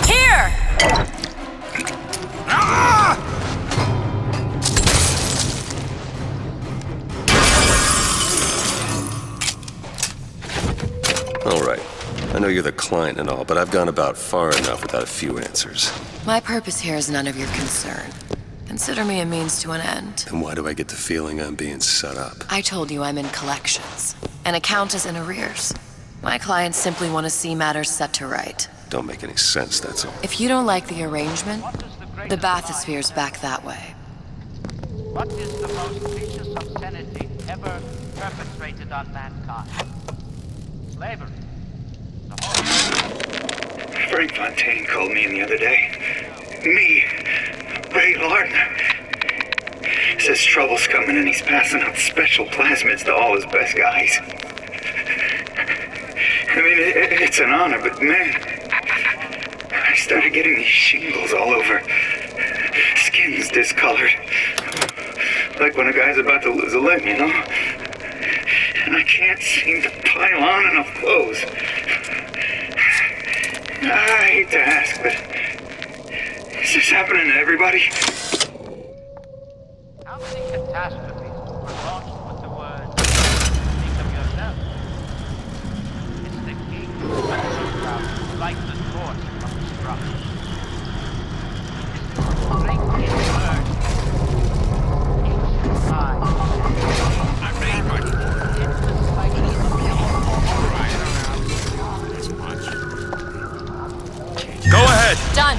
Here! All right. I know you're the client and all, but I've gone about far enough without a few answers. My purpose here is none of your concern. Consider me a means to an end. And why do I get the feeling I'm being set up? I told you I'm in collections. An account is in arrears. My clients simply want to see matters set to right. Don't make any sense, that's all. If you don't like the arrangement, the bathysphere's back that way. What is the most vicious obscenity ever perpetrated on mankind? Slavery. Frank Fontaine called me in the other day. Me, Ray Lardner. Says trouble's coming and he's passing out special plasmids to all his best guys. I mean, it's an honor, but man, I started getting these shingles all over. Skin's discolored. Like when a guy's about to lose a limb, you know? And I can't seem to pile on enough clothes. I hate to ask, but is this happening to everybody? How many catastrophes were launched with the words, "Think of yourself"? It's the king who lights the torch of destruction. Drink his word. Ancient lies. I made my point. It's the cycle of Go ahead. Done.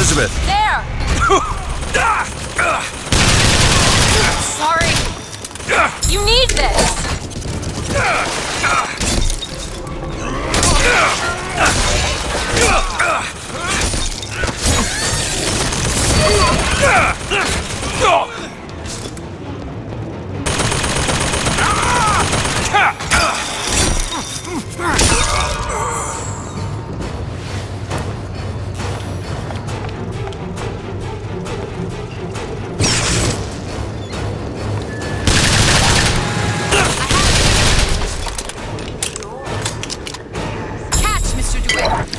Elizabeth! There! Sorry. You need this! Catch, Mr. DeWitt!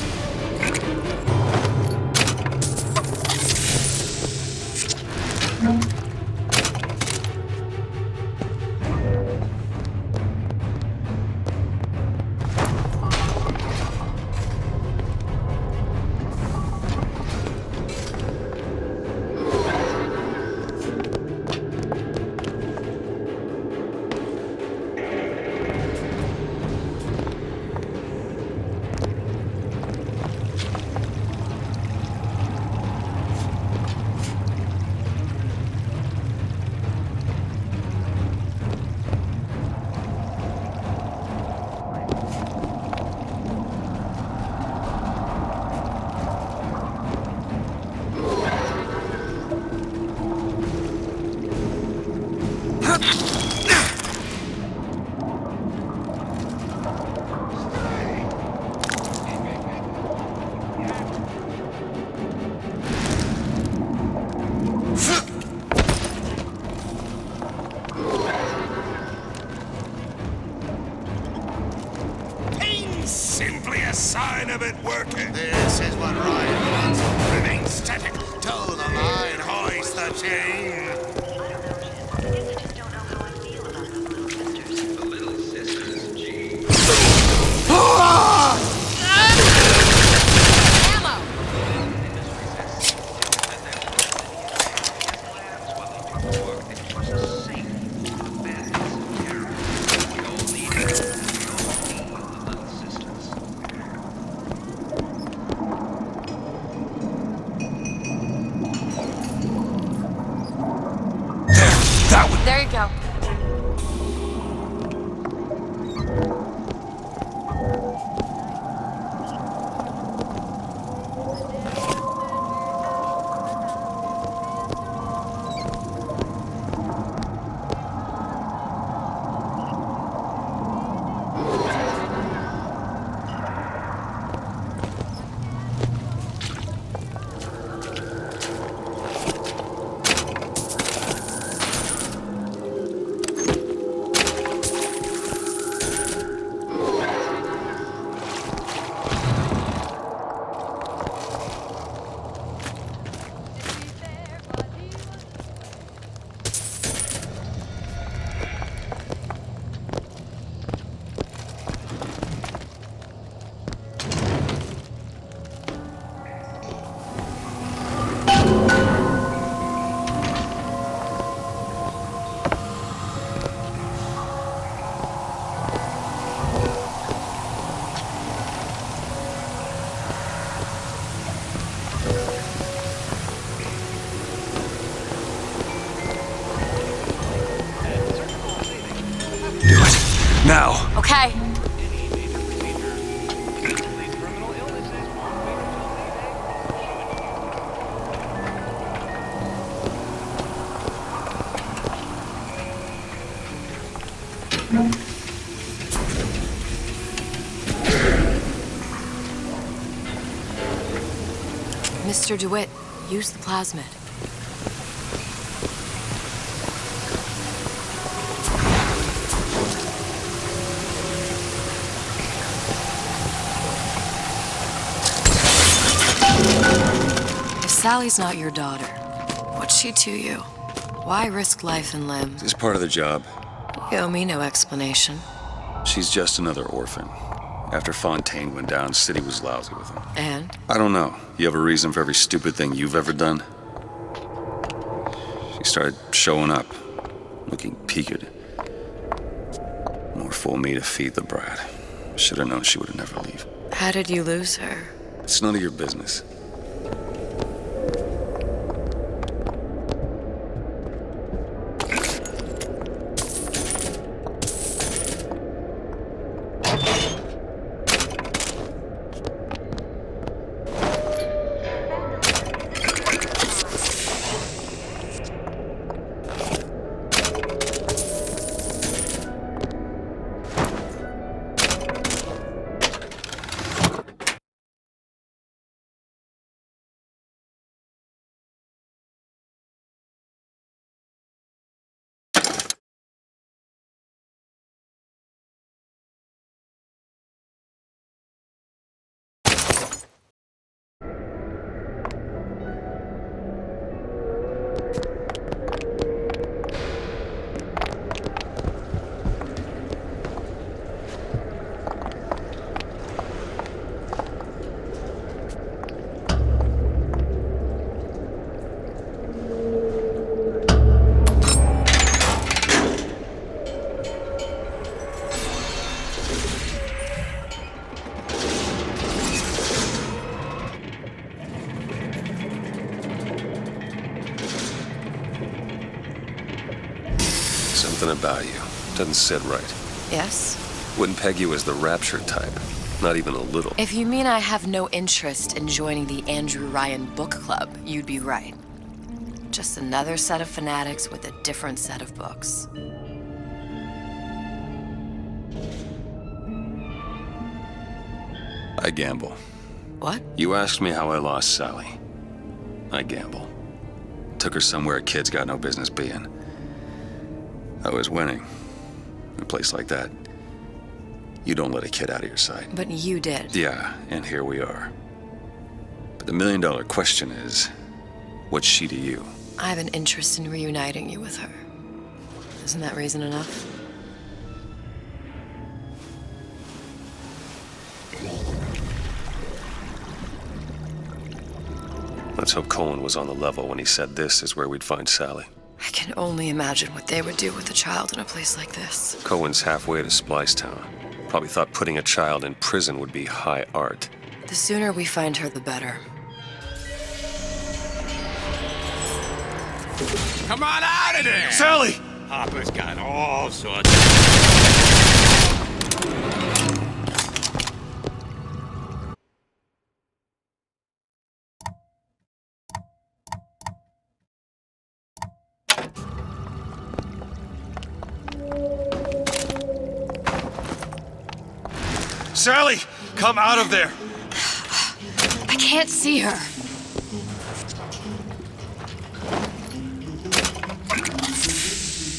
Simply a sign of it working. This is what Ryan wants. Remain static. Toe the line, hoist the chain. There you go. Now! Okay. Mr. DeWitt, use the plasmid. If Sally's not your daughter, what's she to you? Why risk life and limb? It's part of the job. You owe me no explanation. She's just another orphan. After Fontaine went down, City was lousy with him. And? I don't know. You have a reason for every stupid thing you've ever done? She started showing up, looking peaked. More fool me to feed the brat. Should have known she would never leave. How did you lose her? It's none of your business. Something about you doesn't sit right. Yes? Wouldn't peg you as the rapture type. Not even a little. If you mean I have no interest in joining the Andrew Ryan book club, you'd be right. Just another set of fanatics with a different set of books. I gamble. What? You asked me how I lost Sally. I gamble. Took her somewhere kids got no business being. I was winning. In a place like that, you don't let a kid out of your sight. But you did. Yeah, and here we are. But the million-dollar question is, what's she to you? I have an interest in reuniting you with her. Isn't that reason enough? Let's hope Cohen was on the level when he said this is where we'd find Sally. I can only imagine what they would do with a child in a place like this. Cohen's halfway to Splicetown. Probably thought putting a child in prison would be high art. The sooner we find her, the better. Come on out of there! Sally! Hopper's got all sorts Sally! Come out of there! I can't see her.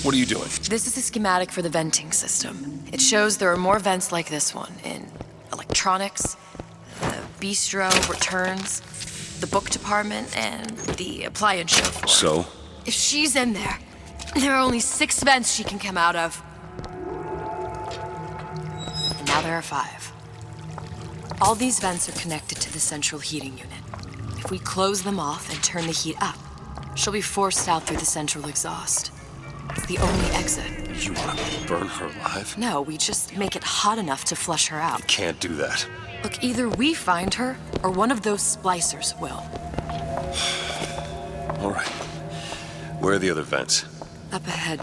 What are you doing? This is a schematic for the venting system. It shows there are more vents like this one in electronics, the bistro, returns, the book department, and the appliance show floor. So? If she's in there, there are only 6 vents she can come out of. And now there are 5. All these vents are connected to the central heating unit. If we close them off and turn the heat up, she'll be forced out through the central exhaust. It's the only exit. You want to burn her alive? No, we just make it hot enough to flush her out. Can't do that. Look, either we find her, or one of those splicers will. All right. Where are the other vents? Up ahead.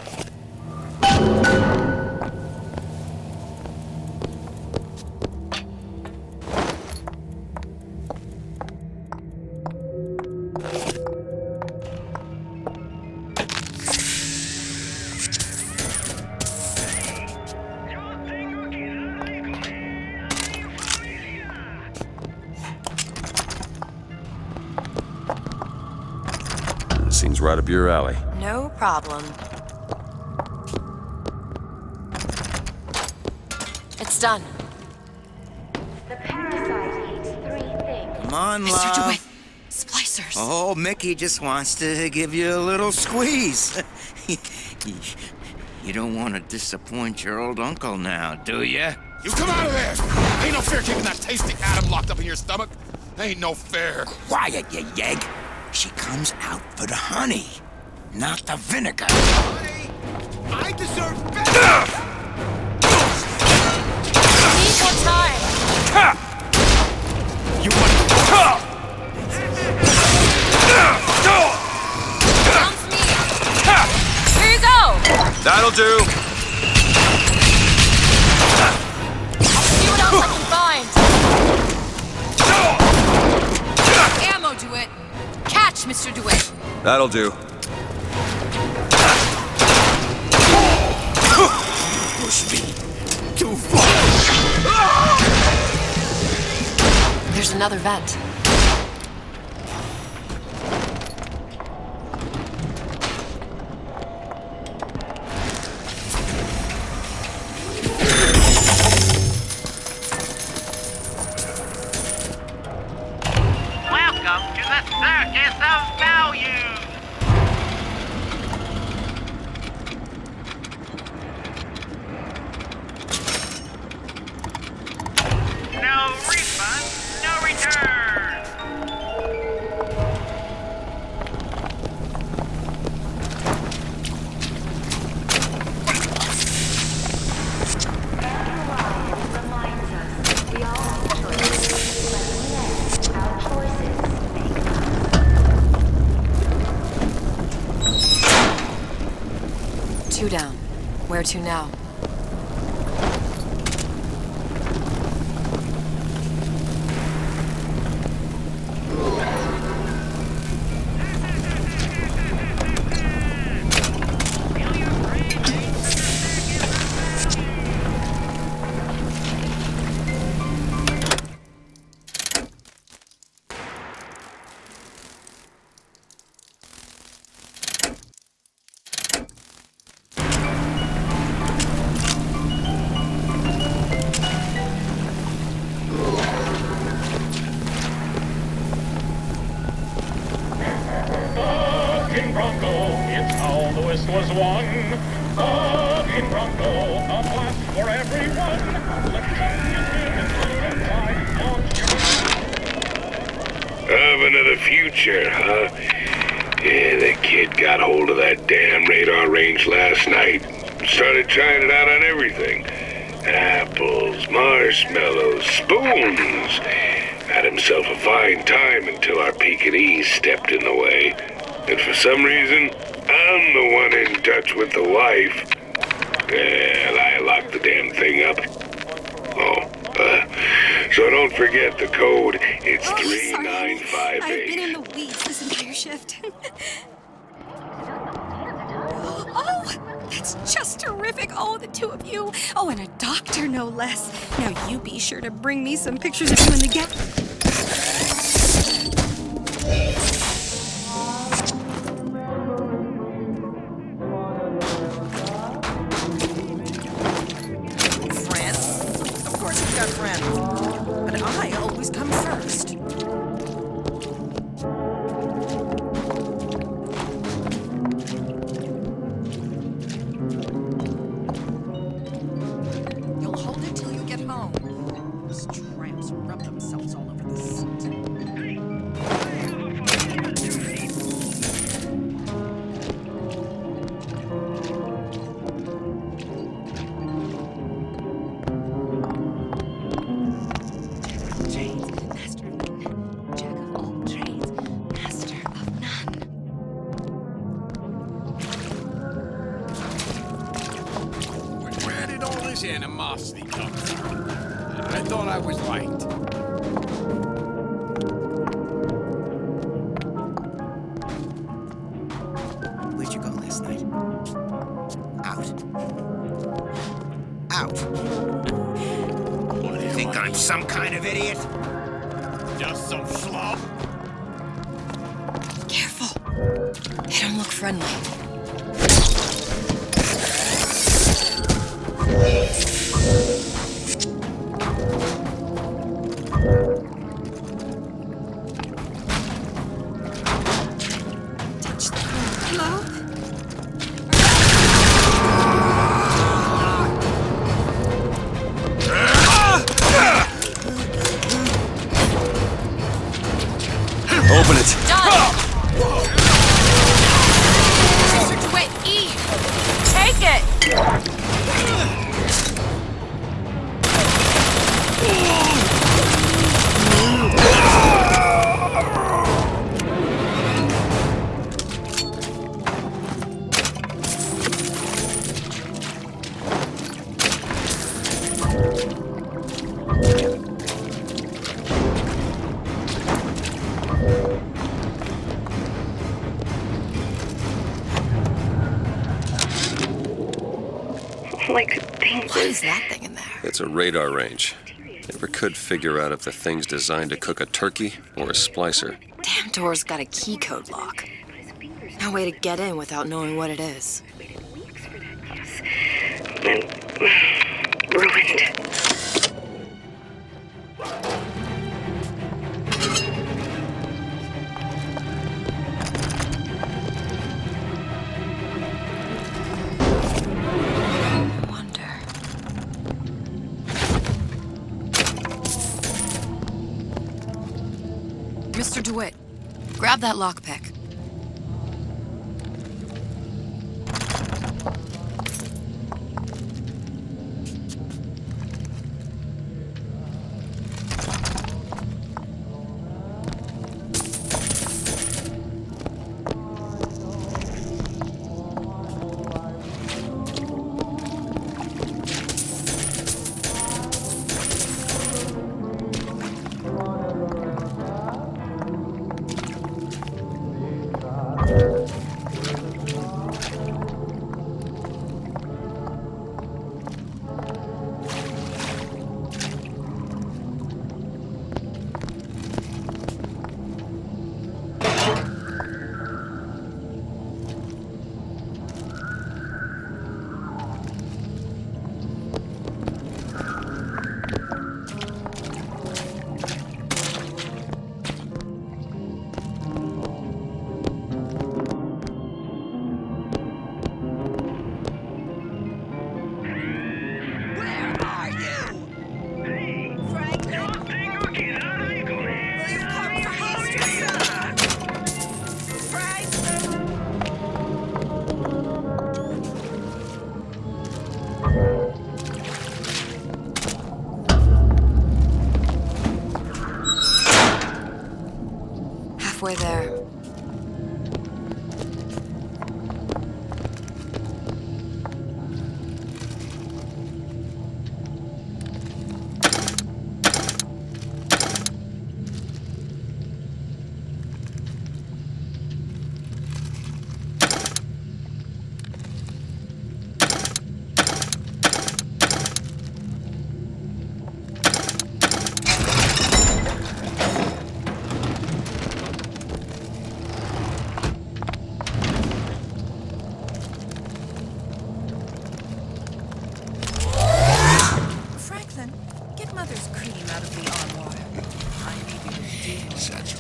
Seems right up your alley. No problem. It's done. The parasite eats 3 things. Come on, Mr. love. DeWitt, splicers. Oh, Mickey just wants to give you a little squeeze. You don't want to disappoint your old uncle now, do you? You come out of there! Ain't no fair keeping that tasty atom locked up in your stomach. Ain't no fair. Quiet, you yegg. She comes out for the honey, not the vinegar. Honey, I deserve better! Need more time. You want Sounds me. Here you go. That'll do. I'll see what else I can find. Ammo, DeWitt. Catch, Mr. DeWitt. That'll do. Push me too far. There's another vent. Welcome to the Circus of Value! No refund, no return! Reminds us we all have choices, but in the end, our choices make us. to now? Bucking Bronco, it's how the West was won. Bucking Bronco, a blast for everyone. Lift up your team and put it inside. Launch your Oven of the future, huh? Yeah, that kid got hold of that damn radar range last night. Started trying it out on everything. Apples, marshmallows, spoons. Had himself a fine time until our Pekingese stepped in the way. And for some reason, I'm the one in touch with the wife. Well, I locked the damn thing up. So don't forget the code. It's 3958. I've been in the weeds this entire shift. Oh, that's just terrific. Oh, the two of you. Oh, and a doctor, no less. Now, you be sure to bring me some pictures of you in the Friends? Of course you've got friends. But I always come first. You'll hold it till you get home. Those tramps rub themselves all over the seat. Where did all this animosity come from? I thought I was liked. Where'd you go last night? Out. Out. What, do you think I'm some kind of idiot? Just some schlub. Careful. They don't look friendly. Hello? Open it. Mr. DeWitt, E! Take it! What is that thing in there? It's a radar range. Never could figure out if the thing's designed to cook a turkey or a splicer. Damn door's got a key code lock. No way to get in without knowing what it is. Ruined. Mr. DeWitt, grab that lockpick. halfway there. Franklin, get Mother's cream out of the armoire. I need you to deal. Such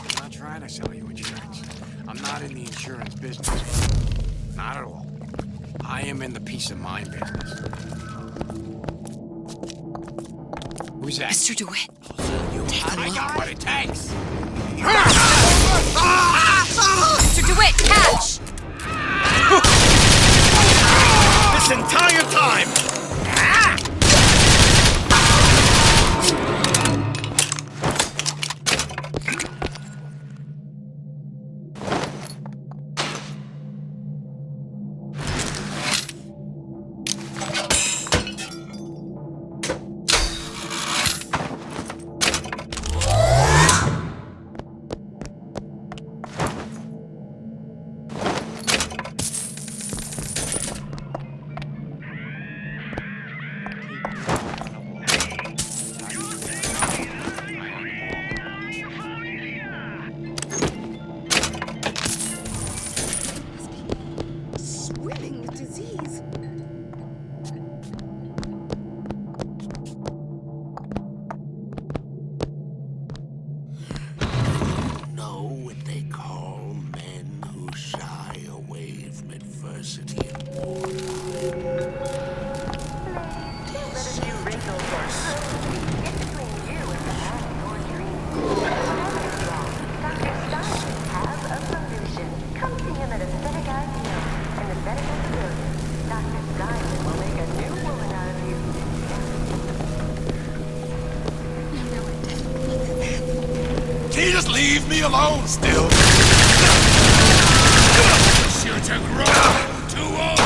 I'm not trying to sell you insurance. I'm not in the insurance business. Not at all. I am in the peace of mind business. Who's that? Mr. DeWitt. I got what it takes. Mr. DeWitt, catch! This entire time! Swimming with disease. know what they call men who shy away from adversity and wartime. Can you just leave me alone still? Sure to grow too old.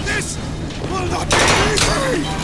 This will not be easy!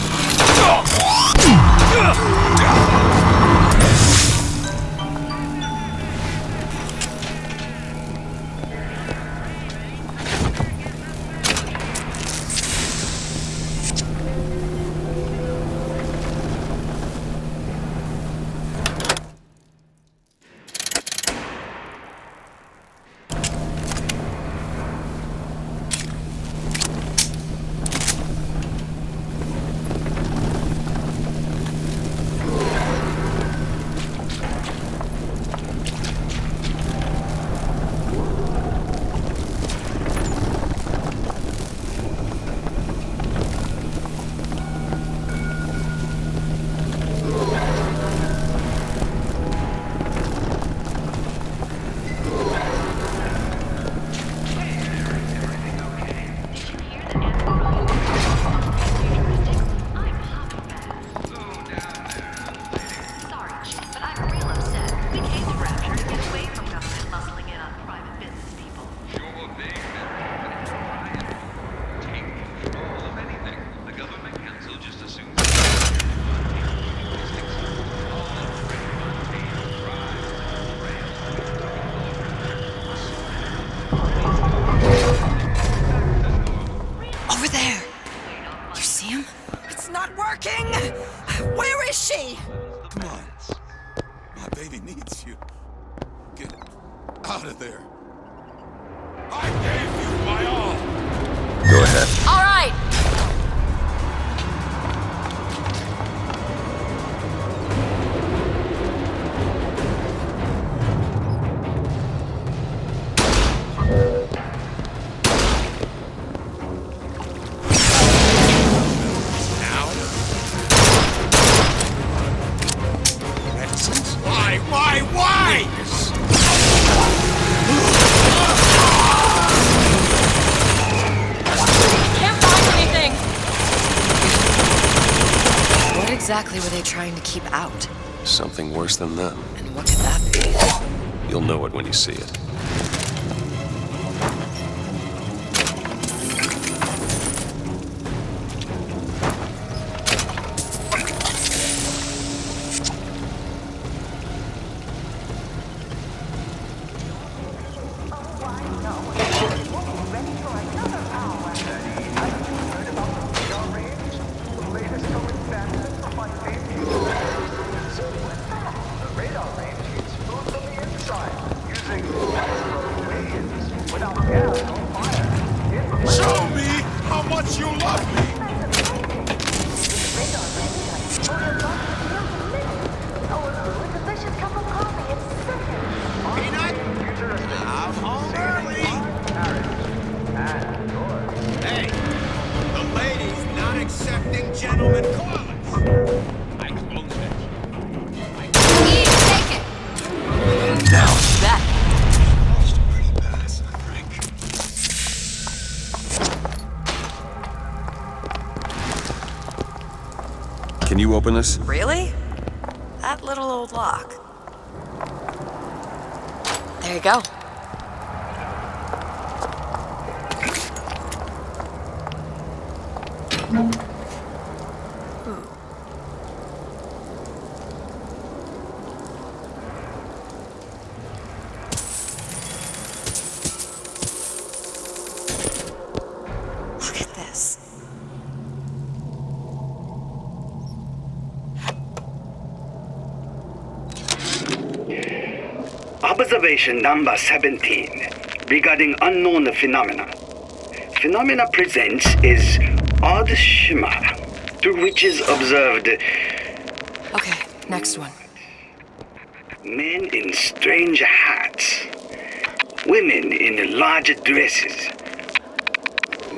out of there. I gave you my all. Go ahead. All right! Why? Can't find anything! What exactly were they trying to keep out? Something worse than them. And what could that be? You'll know it when you see it. Show me how much you love me! I'm home early. Hey, the lady's not accepting gentlemen callers. I closed it. Take it! Now. That. Pretty badass, I think. Can you open this? Really? That little old lock. There you go. Ooh. Look at this. Observation number 17 regarding unknown phenomena. Phenomena presents is odd shimmer through which is observed Okay, next one. men in strange hats, women in large dresses,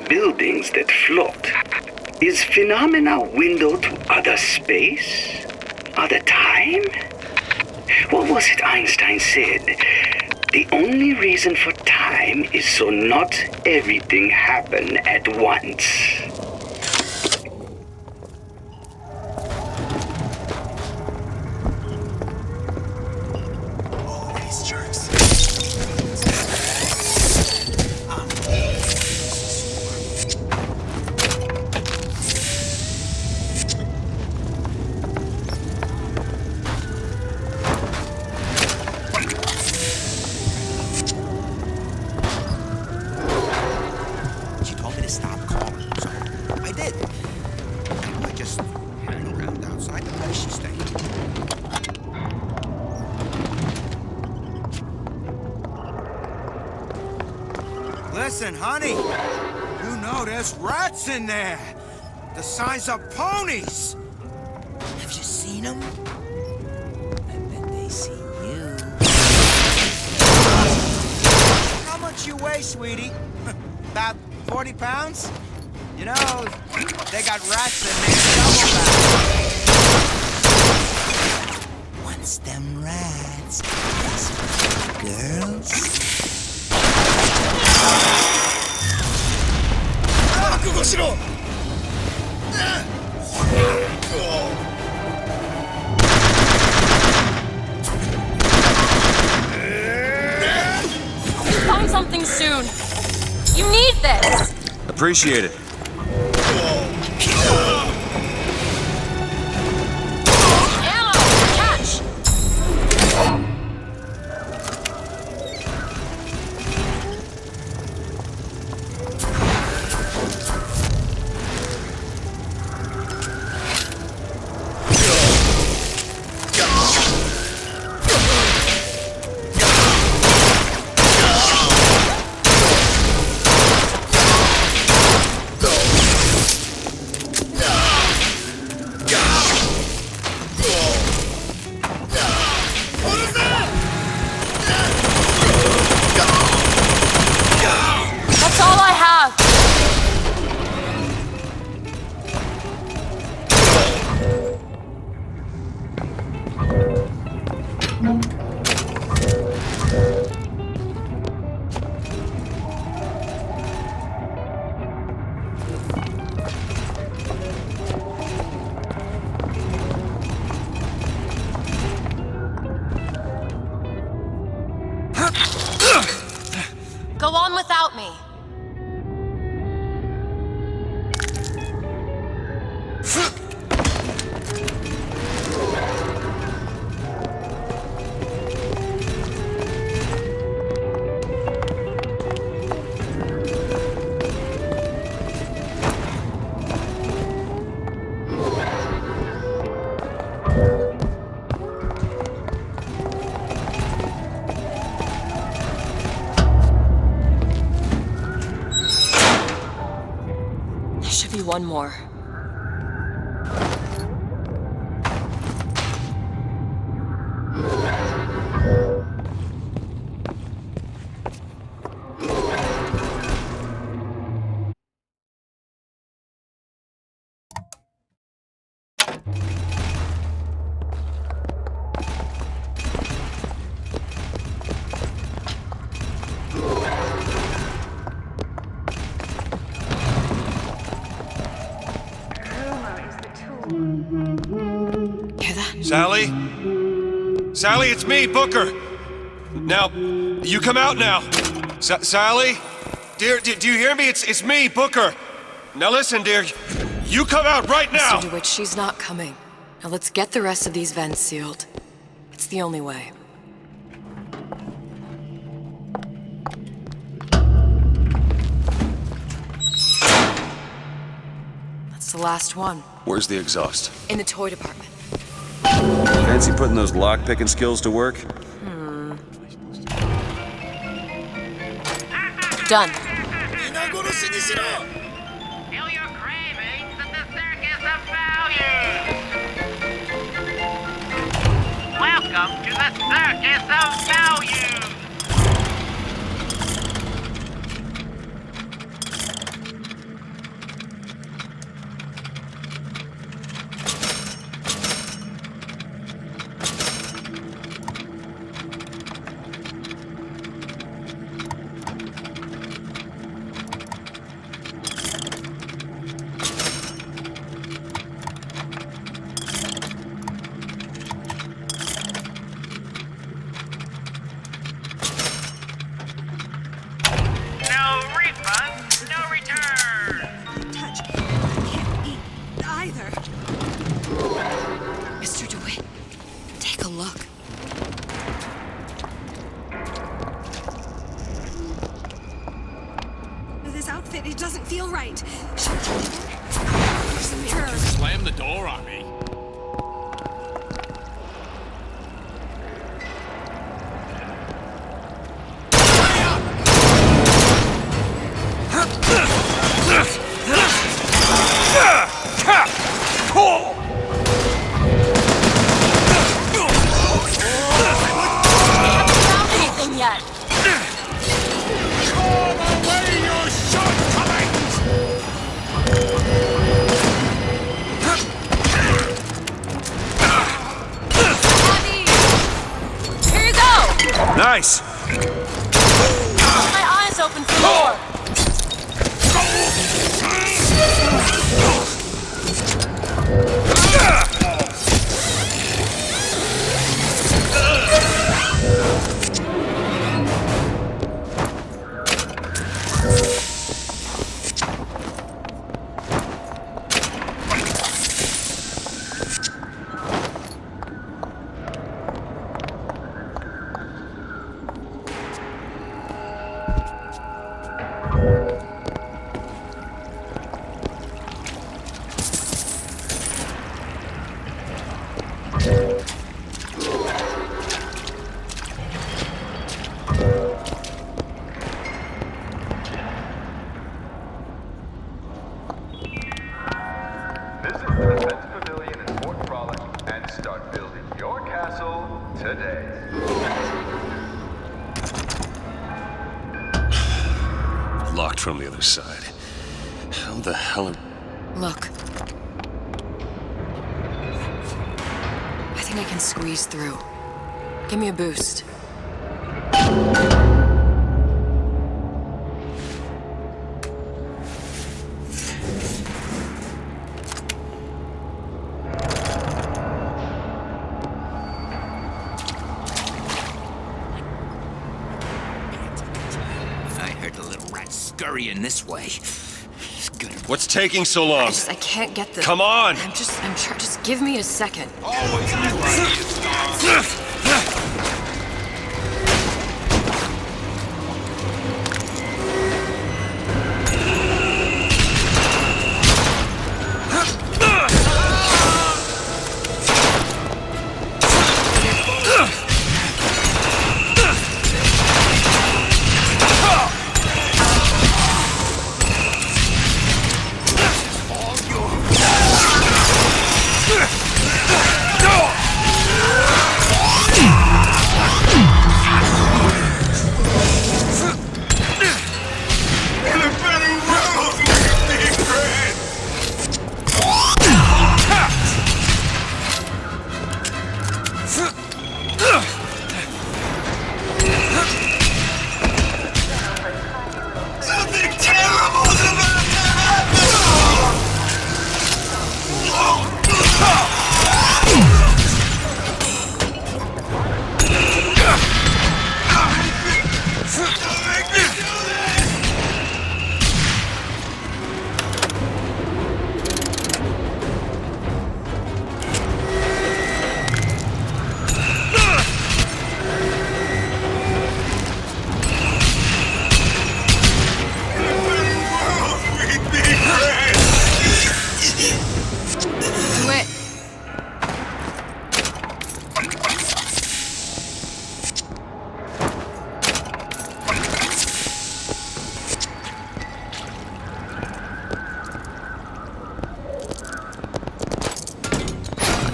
buildings that float. Is phenomena window to other space? Other time? What was it Einstein said? The only reason for time is so not everything happen at once. All these jerks. She told me to stop calling, so I did. I just hang around outside the place she stayed. Listen, honey, you know there's rats in there. The size of ponies. Have you seen them? I bet they see you. How much you weigh, sweetie? About 40 pounds? You know, they got rats in there double that. Once them rats girls. Find something soon. You need this. Appreciate it. Ammo! Catch! Go on without me. There should be one more. Hear that? Sally? Sally, it's me, Booker! Now, you come out now. Sally? Dear, do you hear me? It's me, Booker. Now listen, dear. You come out right now! Mr. DeWitt, she's not coming. Now let's get the rest of these vents sealed. It's the only way. That's the last one. Where's the exhaust? In the toy department. Fancy putting those lock-picking skills to work? Done. Feel your cravings at the Circus of Values. Welcome to the Circus of Values. Mr. DeWitt, take a look. This outfit, it doesn't feel right. There's a mirror. Slam the door on me. Nice! My eyes open for more! Visit the Defense Pavilion in Fort Frolic and start building your castle today. Locked from the other side. How the hell are... Look. I think I can squeeze through. Give me a boost. heard the little rat scurrying this way. Good. What's taking so long? I can't get the... Come on! Just give me a second. Always new ideas,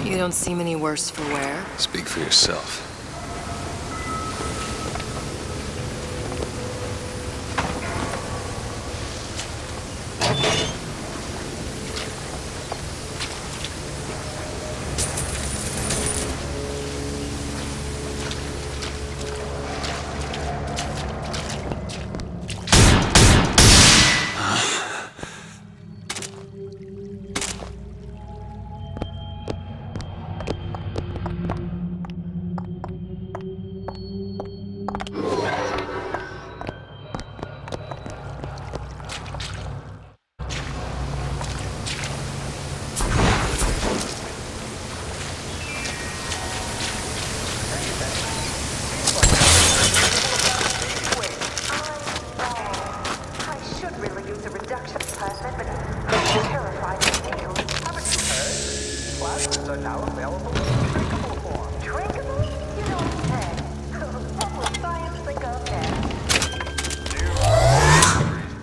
You don't seem any worse for wear. Speak for yourself. Plasmids are now available in drinkable form. Drinkable? You don't say. What will science think of next?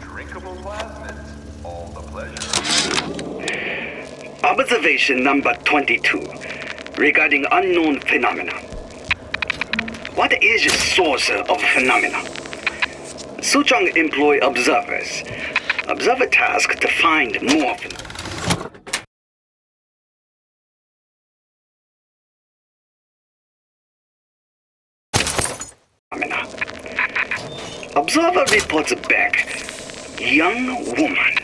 Drinkable plasmids. All the pleasure. Observation number 22 regarding unknown phenomena. What is the source of phenomena? Suchong employ observers. Observer task to find more phenomena. Observer reports back. Young woman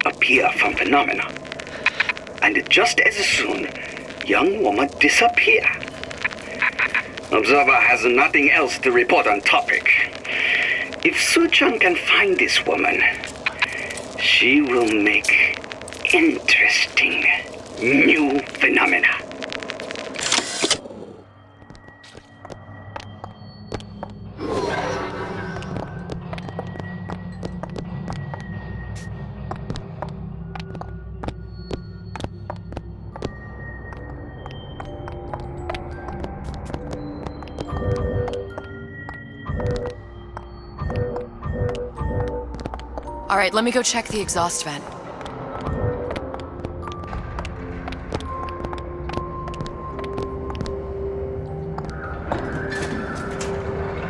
appear from phenomena. And just as soon, young woman disappear. Observer has nothing else to report on topic. If Suchong can find this woman, she will make interesting new phenomena. All right, let me go check the exhaust vent.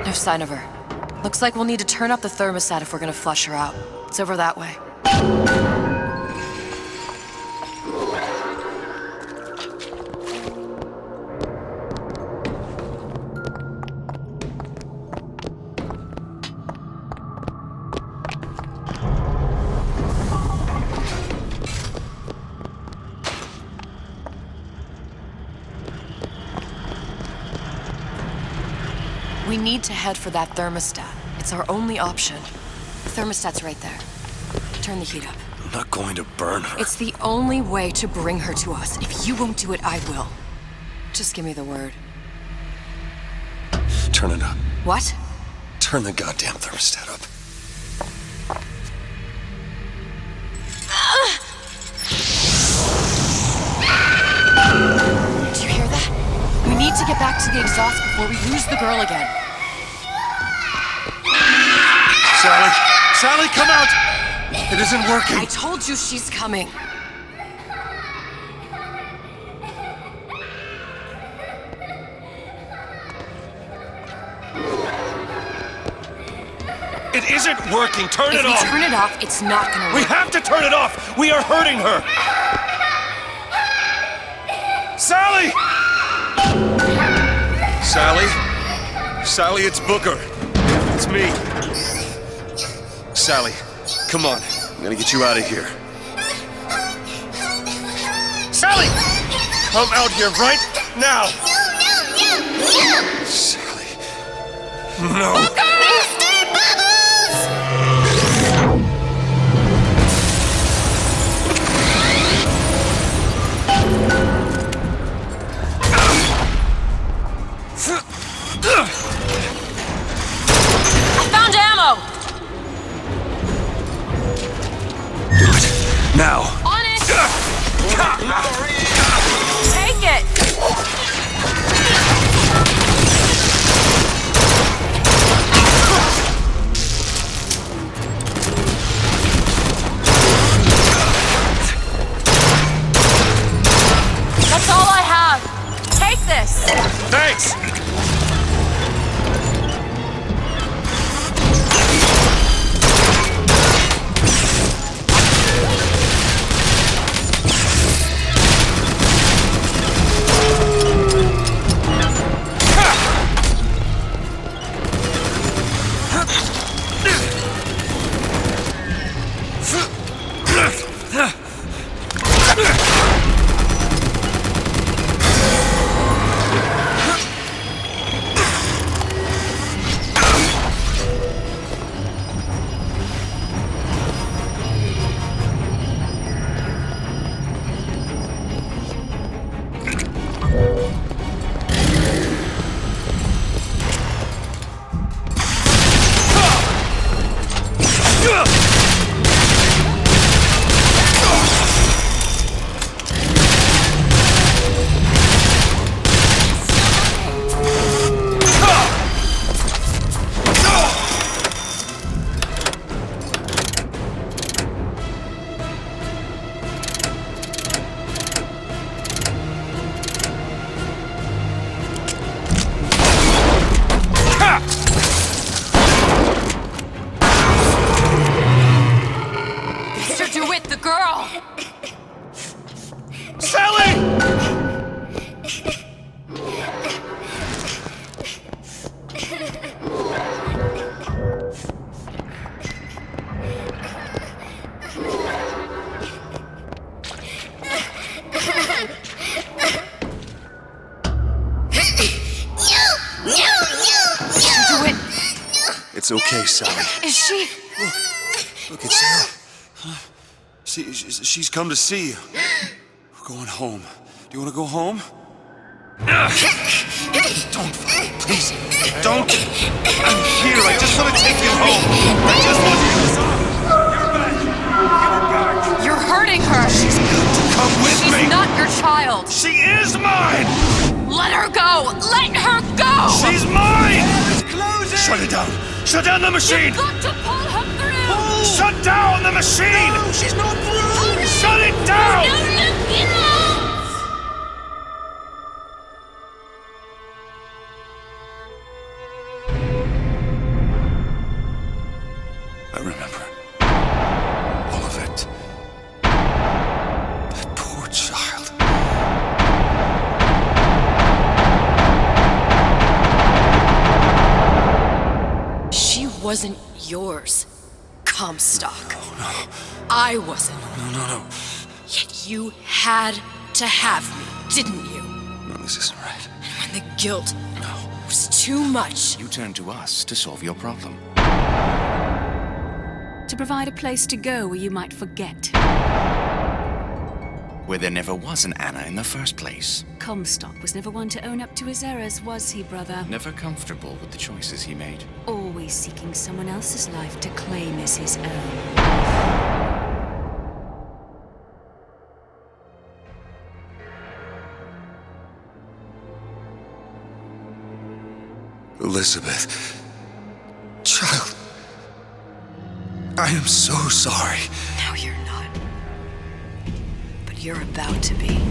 No sign of her. Looks like we'll need to turn up the thermostat if we're gonna flush her out. It's over that way. We need to head for that thermostat. It's our only option. The thermostat's right there. Turn the heat up. I'm not going to burn her. It's the only way to bring her to us. If you won't do it, I will. Just give me the word. Turn it up. What? Turn the goddamn thermostat up. Do you hear that? We need to get back to the exhaust before we lose the girl again. Sally! Sally, come out! It isn't working. I told you she's coming. It isn't working. Turn it If off. we turn it off, it's not gonna work. We have to turn it off. We are hurting her. Sally! Sally? Sally, it's Booker. It's me. Sally, come on. I'm gonna get you out of here. Sally! Come out here right now! Sally. No. Mr. Bubbles! I found ammo! Do it. Now. On it! Take it! That's all I have. Take this! Thanks! Mr. DeWitt, the girl! Sally! Mr. DeWitt! It's okay, Sally. Is she? Look, it's her. She's come to see you. We're going home. Do you want to go home? Don't, please. Don't. I'm here. I just want to take you home. I just want you to stop. You're back. You're back. You're hurting her! She's got to come with She's me. not your child! She is mine! Let her go! Let her go! She's mine! Shut it down. Shut down the machine! You've got to pull her through! Shut down the machine! No, she's not through! Shut it down! I remember. All of it. That poor child. She wasn't yours, Comstock. No. I wasn't. No. Yet you had to have me, didn't you? No, this isn't right. And when the guilt was too much, You turned to us to solve your problem. To provide a place to go where you might forget. Where there never was an Anna in the first place. Comstock was never one to own up to his errors, was he, brother? Never comfortable with the choices he made. Always seeking someone else's life to claim as his own. Elizabeth. Child. I am so sorry. No, you're not. But you're about to be.